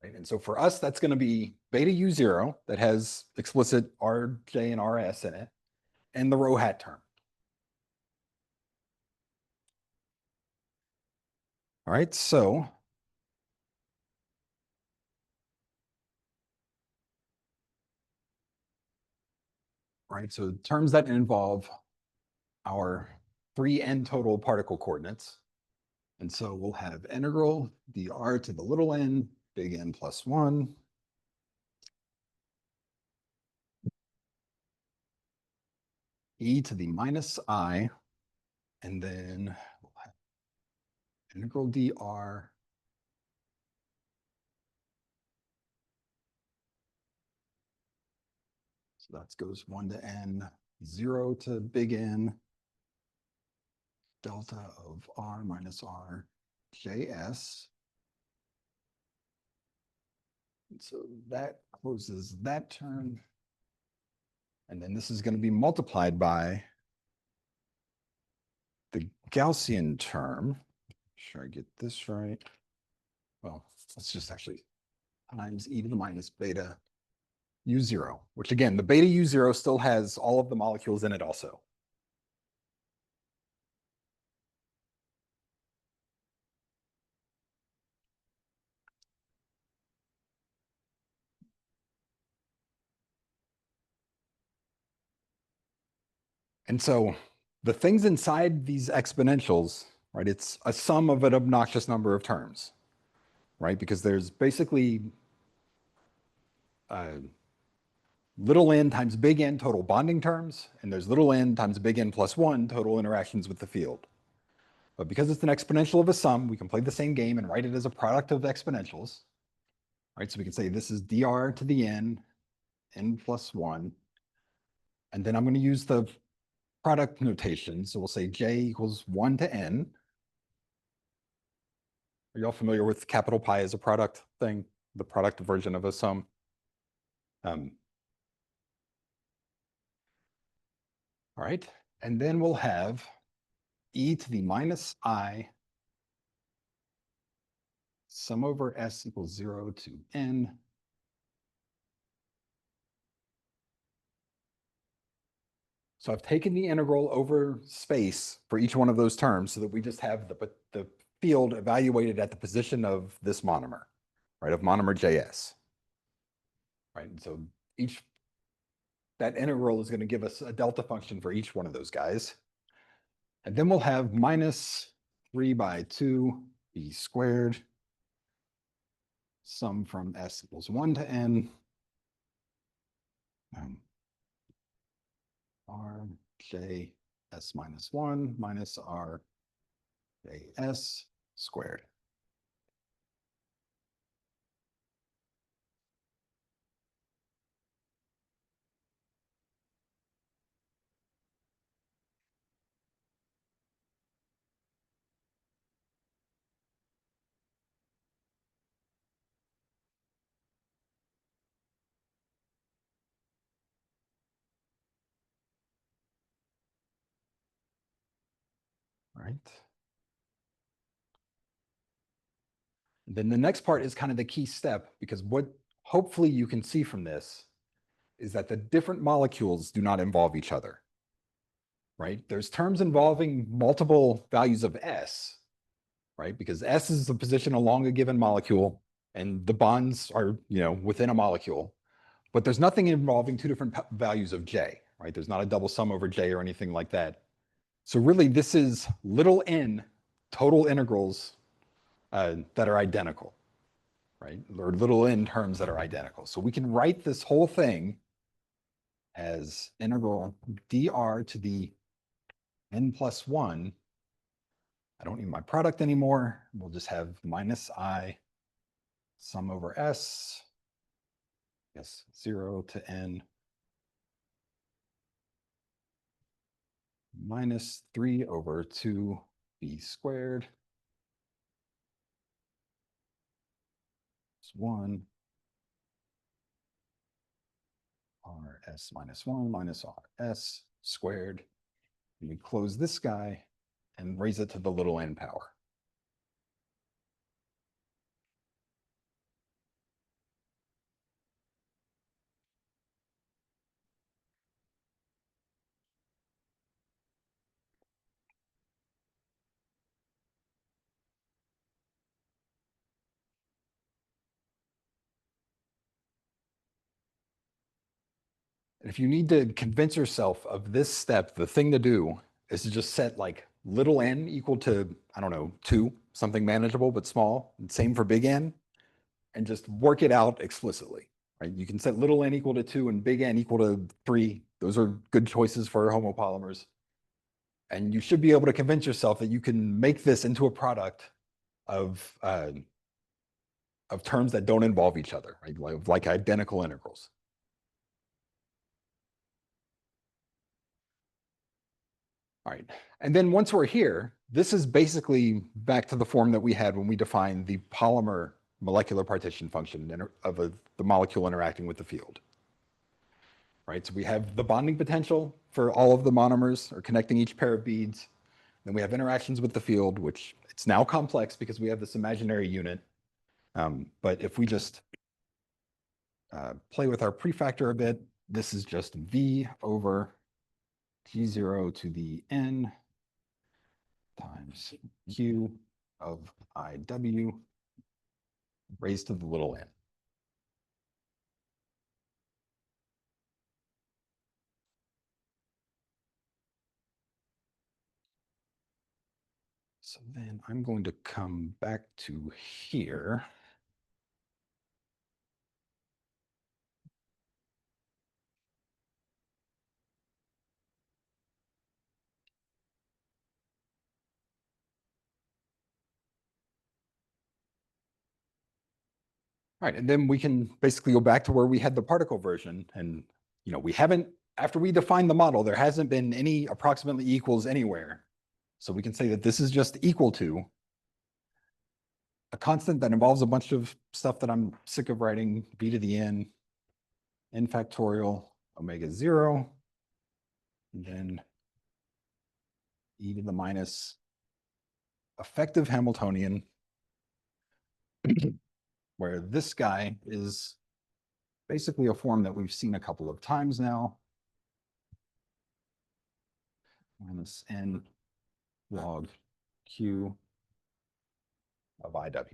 Right? And so for us, that's going to be beta U0 that has explicit RJ and RS in it, and the rho hat term. All right, so so terms that involve our 3n total particle coordinates. And so we'll have integral dr to the little n, big N plus 1, e to the minus I, and then we'll have integral dr so that goes 1 to n, 0 to big N, delta of r minus r js. And so that closes that term. And then this is going to be multiplied by the Gaussian term. Make sure I get this right. Well, let's just actually times e to the minus beta U0, which again, the beta U0 still has all of the molecules in it also. And so the things inside these exponentials, right, it's a sum of an obnoxious number of terms, right? Because there's basically little n times big N total bonding terms, and there's little n times big N plus 1 total interactions with the field. But because it's an exponential of a sum, we can play the same game and write it as a product of exponentials. Right, so we can say this is dr to the n, n plus 1. And then I'm going to use the product notation. So we'll say j equals 1 to n. Are y'all familiar with capital pi as a product thing? The product version of a sum? All right, and then we'll have e to the minus I sum over s equals 0 to n. So I've taken the integral over space for each one of those terms so that we just have the field evaluated at the position of this monomer, right, of monomer JS. Right, and so that integral is going to give us a delta function for each one of those guys. And then we'll have minus 3 by 2 b squared sum from s equals 1 to n r j s minus 1 minus r j s squared. Right. Then the next part is kind of the key step, because what hopefully you can see from this is that the different molecules do not involve each other. Right? There's terms involving multiple values of S, right? Because S is the position along a given molecule, and the bonds are, within a molecule. But there's nothing involving two different values of J, right? There's not a double sum over J or anything like that. So really, this is little n total integrals that are identical, right? Or little n terms that are identical. So we can write this whole thing as integral dr to the n plus 1. I don't need my product anymore. We'll just have minus I sum over s, yes, 0 to n minus 3 over 2 b squared 1 rs minus 1 minus rs squared. And we close this guy, and raise it to the little n power. If you need to convince yourself of this step, the thing to do is to just set like little n equal to, I don't know, 2, something manageable but small, and same for big N, and just work it out explicitly, right? You can set little n equal to 2 and big N equal to 3. Those are good choices for homopolymers. And you should be able to convince yourself that you can make this into a product of terms that don't involve each other, right? Like identical integrals. All right, and then once we're here, this is basically back to the form that we had when we defined the polymer molecular partition function of the molecule interacting with the field. Right, so we have the bonding potential for all of the monomers or connecting each pair of beads. Then we have interactions with the field, which it's now complex because we have this imaginary unit. But if we just play with our prefactor a bit, this is just V over G0 to the N times Q of IW raised to the little n. So then I'm going to come back to here. All right, and then we can basically go back to where we had the particle version. And, we haven't, after we defined the model, there hasn't been any approximately equals anywhere. So we can say that this is just equal to a constant that involves a bunch of stuff that I'm sick of writing, b to the n factorial, omega 0, and then e to the minus effective Hamiltonian, where this guy is basically a form that we've seen a couple of times now. Minus n log q of IW.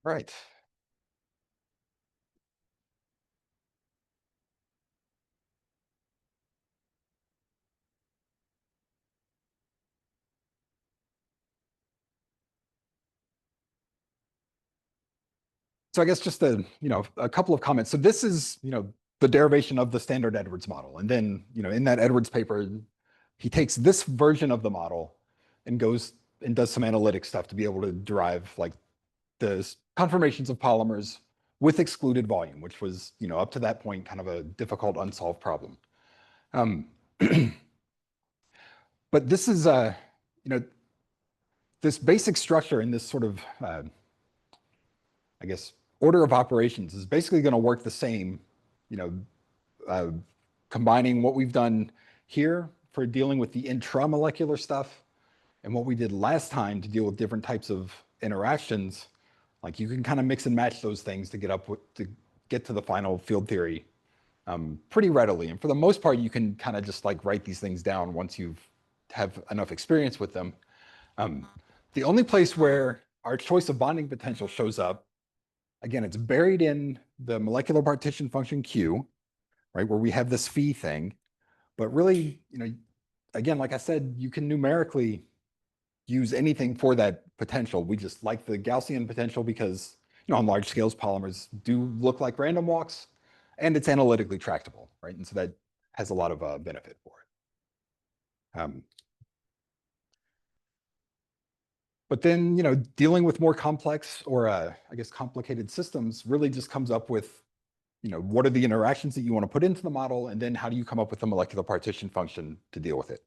Right. So I guess just a couple of comments. So this is, the derivation of the standard Edwards model. And then, in that Edwards paper, he takes this version of the model and goes and does some analytic stuff to be able to derive like the conformations of polymers with excluded volume, which was, up to that point, kind of a difficult unsolved problem. But this is, this basic structure in this sort of, I guess, order of operations is basically going to work the same, combining what we've done here for dealing with the intramolecular stuff and what we did last time to deal with different types of interactions. Like you can kind of mix and match those things to get to the final field theory pretty readily. And for the most part, you can kind of just like write these things down once you have enough experience with them. The only place where our choice of bonding potential shows up, again, it's buried in the molecular partition function Q, right, where we have this phi thing. But really, again, like I said, you can numerically use anything for that potential. We just like the Gaussian potential because, on large scales, polymers do look like random walks, and it's analytically tractable, right? And so that has a lot of benefit for it. But then, dealing with more complex or I guess complicated systems really just comes up with, what are the interactions that you want to put into the model, and then how do you come up with a molecular partition function to deal with it?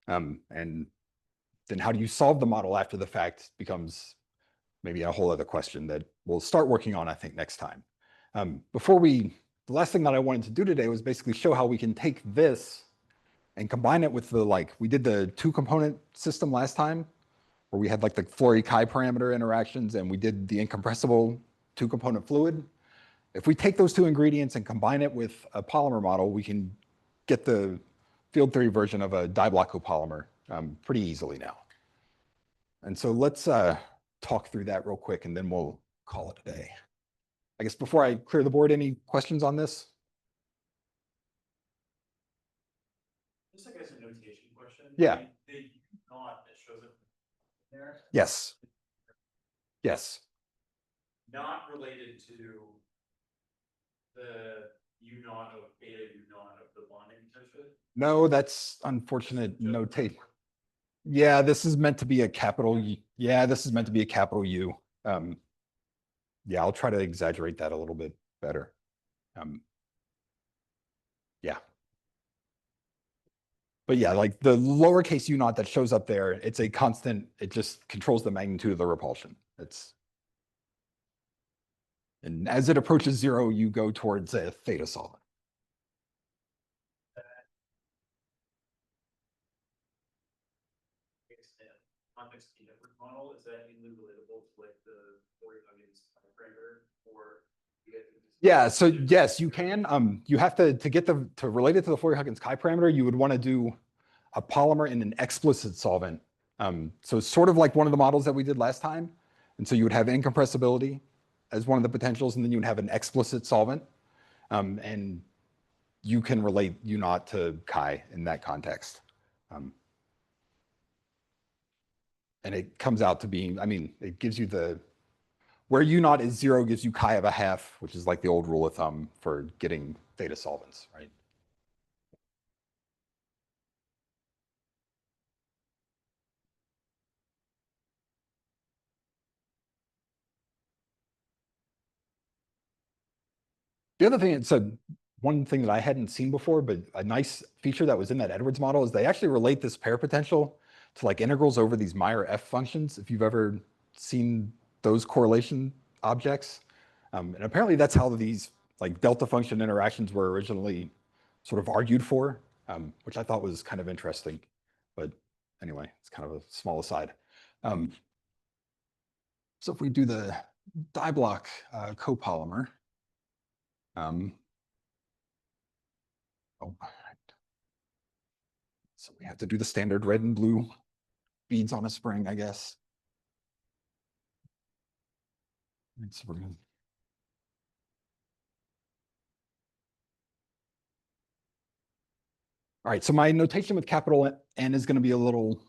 And then how do you solve the model after the fact becomes maybe a whole other question that we'll start working on, I think, next time. The last thing that I wanted to do today was basically show how we can take this and combine it with we did the 2-component system last time, where we had like the Flory-Chi parameter interactions, and we did the incompressible 2-component fluid. If we take those 2 ingredients and combine it with a polymer model, we can get the field theory version of a diblock copolymer pretty easily now. And so let's talk through that real quick, and then we'll call it a day. I guess before I clear the board, any questions on this? Just like as a notation question. Yeah. The not that shows up there. Yes. Yes. Not related to the U naught of beta U naught of the bonding potential. No, that's unfortunate notation. Yeah, this is meant to be a capital U. Yeah, this is meant to be a capital U. Yeah, I'll try to exaggerate that a little bit better. Yeah. But yeah, like the lowercase u naught that shows up there, it's a constant. It just controls the magnitude of the repulsion. And as it approaches 0, you go towards a theta solvent. Context key network model, is that easily relatable to like the Fourier-Huggins parameter, or yeah, so yes, you can. You have to relate it to the Fourier-Huggins chi parameter, you would want to do a polymer in an explicit solvent. So it's sort of like one of the models that we did last time. And so you would have incompressibility as one of the potentials, and then you would have an explicit solvent. And you can relate U naught to chi in that context. And it comes out to being, it gives you where U naught is 0 gives you chi of a half, which is like the old rule of thumb for getting theta solvents, right? The other thing, one thing that I hadn't seen before, but a nice feature that was in that Edwards model is they actually relate this pair potential to like integrals over these Meyer F functions, if you've ever seen those correlation objects. And apparently that's how these like delta function interactions were originally sort of argued for, which I thought was kind of interesting. But anyway, it's kind of a small aside. So if we do the diblock copolymer, so we have to do the standard red and blue beads on a spring, I guess. So we're gonna... All right, so my notation with capital N is going to be a little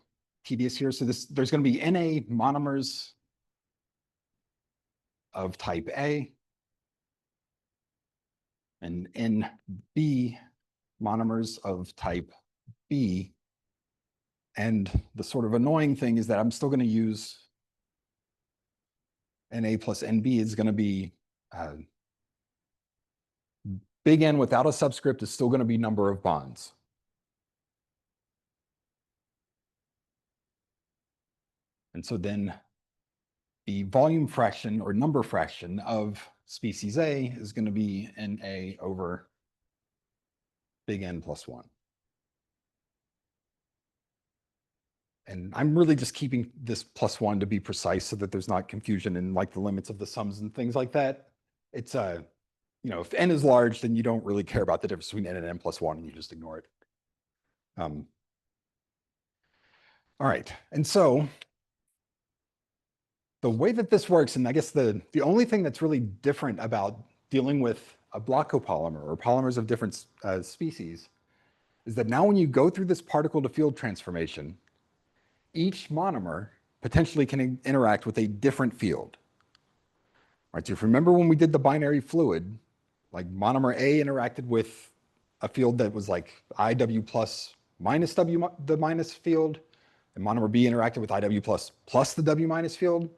tedious here. So there's going to be Na monomers of type A and Nb monomers of type B. And the sort of annoying thing is that I'm still going to use Na plus Nb is going to be big N without a subscript is still going to be number of bonds. And so then the volume fraction or number fraction of species A is going to be Na over big N plus 1. And I'm really just keeping this plus 1 to be precise so that there's not confusion in like the limits of the sums and things like that. It's if N is large, then you don't really care about the difference between N and N plus 1, and you just ignore it. All right, and so the way that this works, and I guess the only thing that's really different about dealing with a block copolymer or polymers of different species is that now when you go through this particle to field transformation, each monomer potentially can interact with a different field. All right, so if you remember when we did the binary fluid, like monomer A interacted with a field that was like IW plus minus W, the minus field, and monomer B interacted with IW plus the W minus field.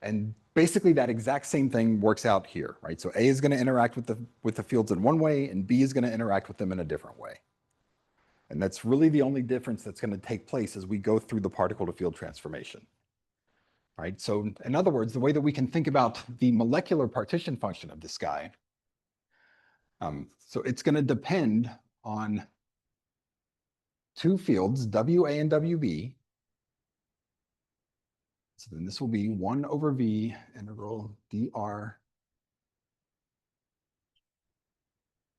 And basically that exact same thing works out here, right? So A is going to interact with the fields in one way, and B is going to interact with them in a different way. And that's really the only difference that's going to take place as we go through the particle to field transformation. Right? So in other words, the way that we can think about the molecular partition function of this guy, so it's going to depend on two fields, WA and WB. So then this will be 1 over V integral dr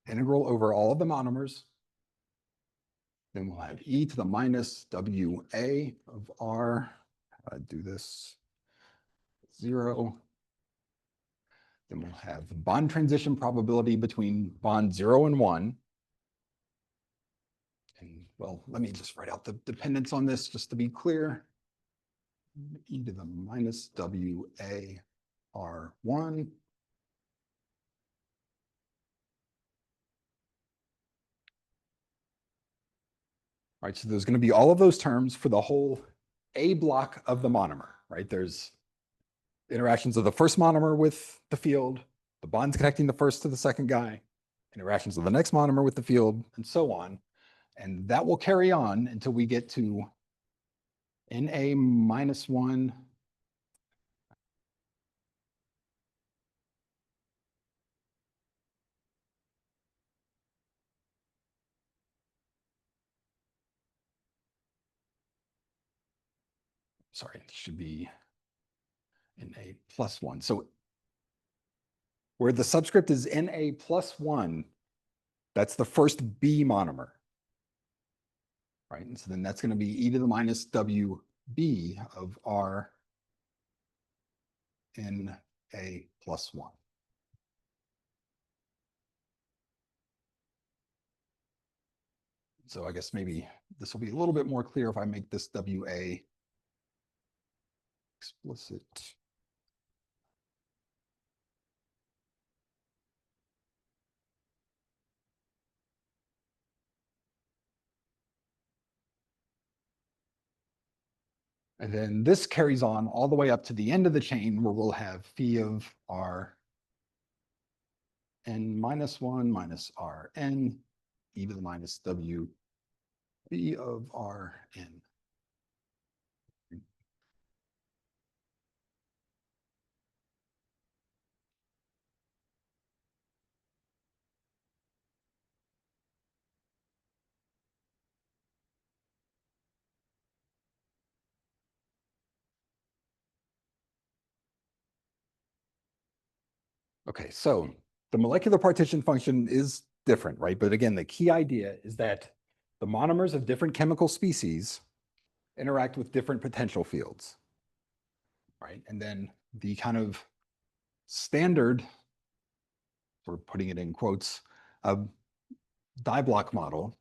integral over all of the monomers. Then we'll have e to the minus WA of R. Do this 0. Then we'll have the bond transition probability between bond 0 and 1. And well, let me just write out the dependence on this just to be clear. E to the minus WA R1. All right, so there's going to be all of those terms for the whole A block of the monomer, right? There's interactions of the first monomer with the field, the bonds connecting the first to the second guy, interactions of the next monomer with the field, and so on. And that will carry on until we get to Na minus 1. Sorry, it should be Na plus 1. So where the subscript is Na plus 1, that's the first B monomer. Right, and so then that's going to be e to the minus WB of R in A plus 1. So I guess maybe this will be a little bit more clear if I make this WA explicit. And then this carries on all the way up to the end of the chain where we'll have phi of R n minus 1 minus R n e to the minus W B of R n. Okay, so the molecular partition function is different, right? But again, the key idea is that the monomers of different chemical species interact with different potential fields, right? And then the kind of standard, we're putting it in quotes, diblock model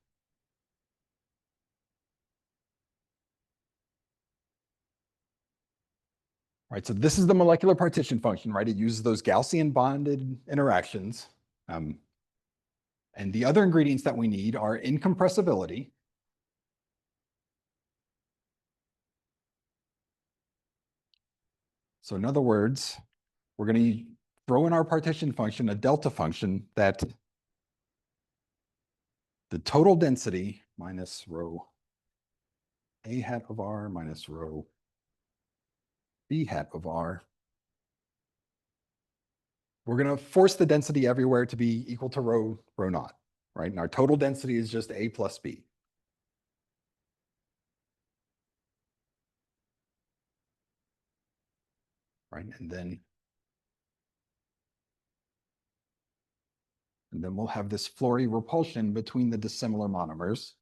right? So this is the molecular partition function, right? It uses those Gaussian bonded interactions. And the other ingredients that we need are incompressibility. So in other words, we're going to throw in our partition function a delta function that the total density minus rho A hat of R minus rho B hat of R. We're going to force the density everywhere to be equal to rho naught, right? And our total density is just A plus B. Right, and then we'll have this Flory repulsion between the dissimilar monomers.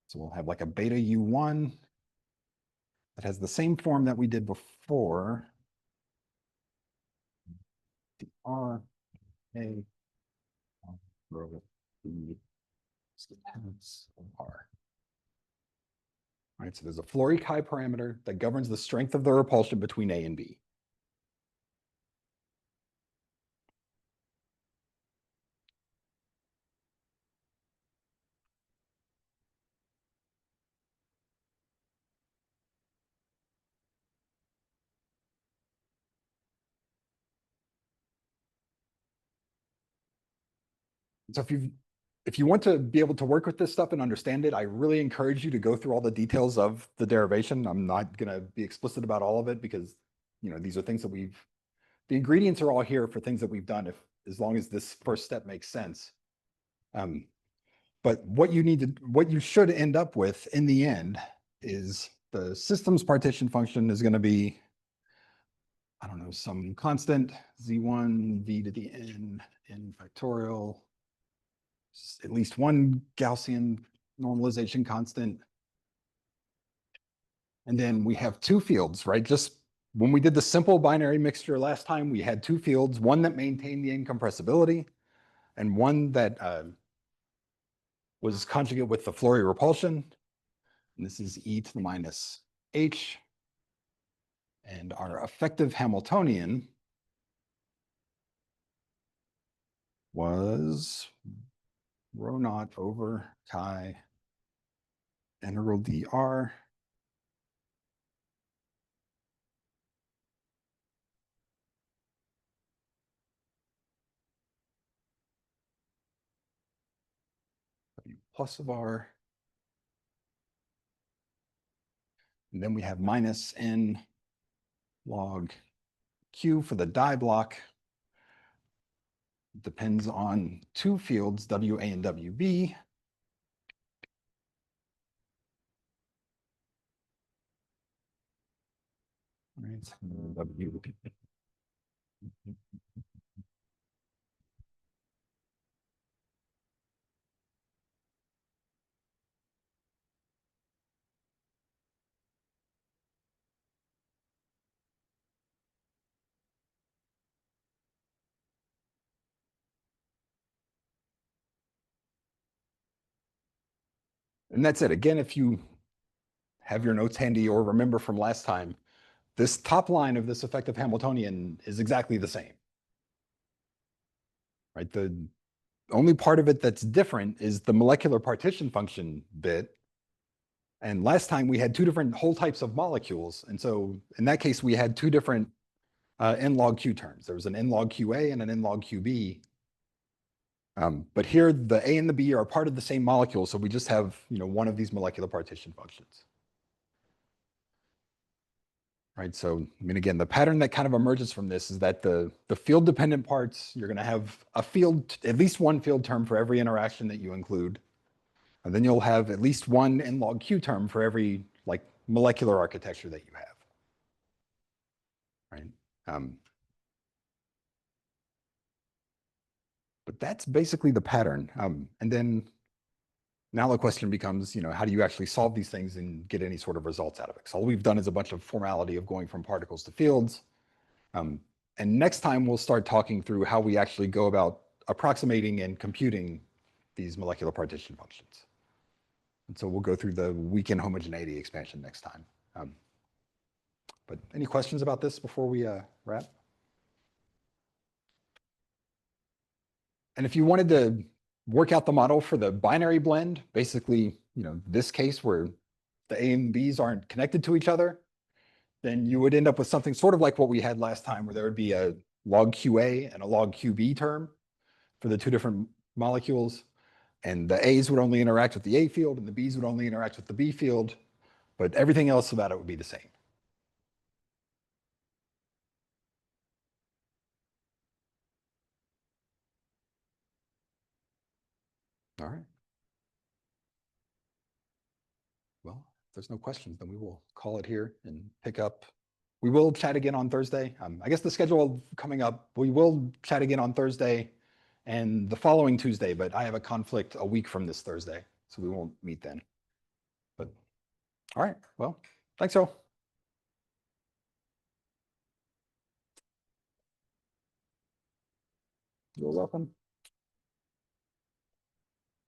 So we'll have like a beta U1 that has the same form that we did before. The R, A, rho, B, dependence of R. All right, so there's a Flory chi parameter that governs the strength of the repulsion between A and B. So if you want to be able to work with this stuff and understand it, I really encourage you to go through all the details of the derivation. I'm not gonna be explicit about all of it because, these are things that the ingredients are all here for things that we've done as long as this first step makes sense. But what you should end up with in the end is the systems partition function is gonna be, I don't know, some constant z1 v to the n factorial, at least one Gaussian normalization constant. And then we have two fields, right? Just when we did the simple binary mixture last time, we had two fields, one that maintained the incompressibility and one that was conjugate with the Flory repulsion. And this is e to the minus h. And our effective Hamiltonian was rho naught over chi integral dr plus of r. And then we have minus n log q for the diblock. It depends on two fields, WA and WB. Right, so W. And that's it. Again, if you have your notes handy or remember from last time, this top line of this effective Hamiltonian is exactly the same. Right? The only part of it that's different is the molecular partition function bit. And last time we had two different whole types of molecules. And so in that case, we had two different n log q terms. There was an n log qa and an n log qb. But here the A and the B are part of the same molecule, so we just have one of these molecular partition functions. Right, so I mean, again, the pattern that kind of emerges from this is that the field dependent parts, you're going to have a field, at least one field term for every interaction that you include. And then you'll have at least one n log q term for every molecular architecture that you have. Right. But that's basically the pattern. And then now the question becomes, how do you actually solve these things and get any sort of results out of it? Because all we've done is a bunch of formality of going from particles to fields. And next time we'll start talking through how we actually go about approximating and computing these molecular partition functions. And so we'll go through the weak homogeneity expansion next time. But any questions about this before we wrap? And if you wanted to work out the model for the binary blend, basically, this case where the A and Bs aren't connected to each other, then you would end up with something sort of like what we had last time, where there would be a log QA and a log QB term for the two different molecules. And the A's would only interact with the A field and the B's would only interact with the B field, but everything else about it would be the same. All right. Well, if there's no questions, then we will call it here and pick up. We will chat again on Thursday. I guess the schedule coming up, we will chat again on Thursday and the following Tuesday, but I have a conflict a week from this Thursday, so we won't meet then. But all right, well, thanks, all. You're welcome.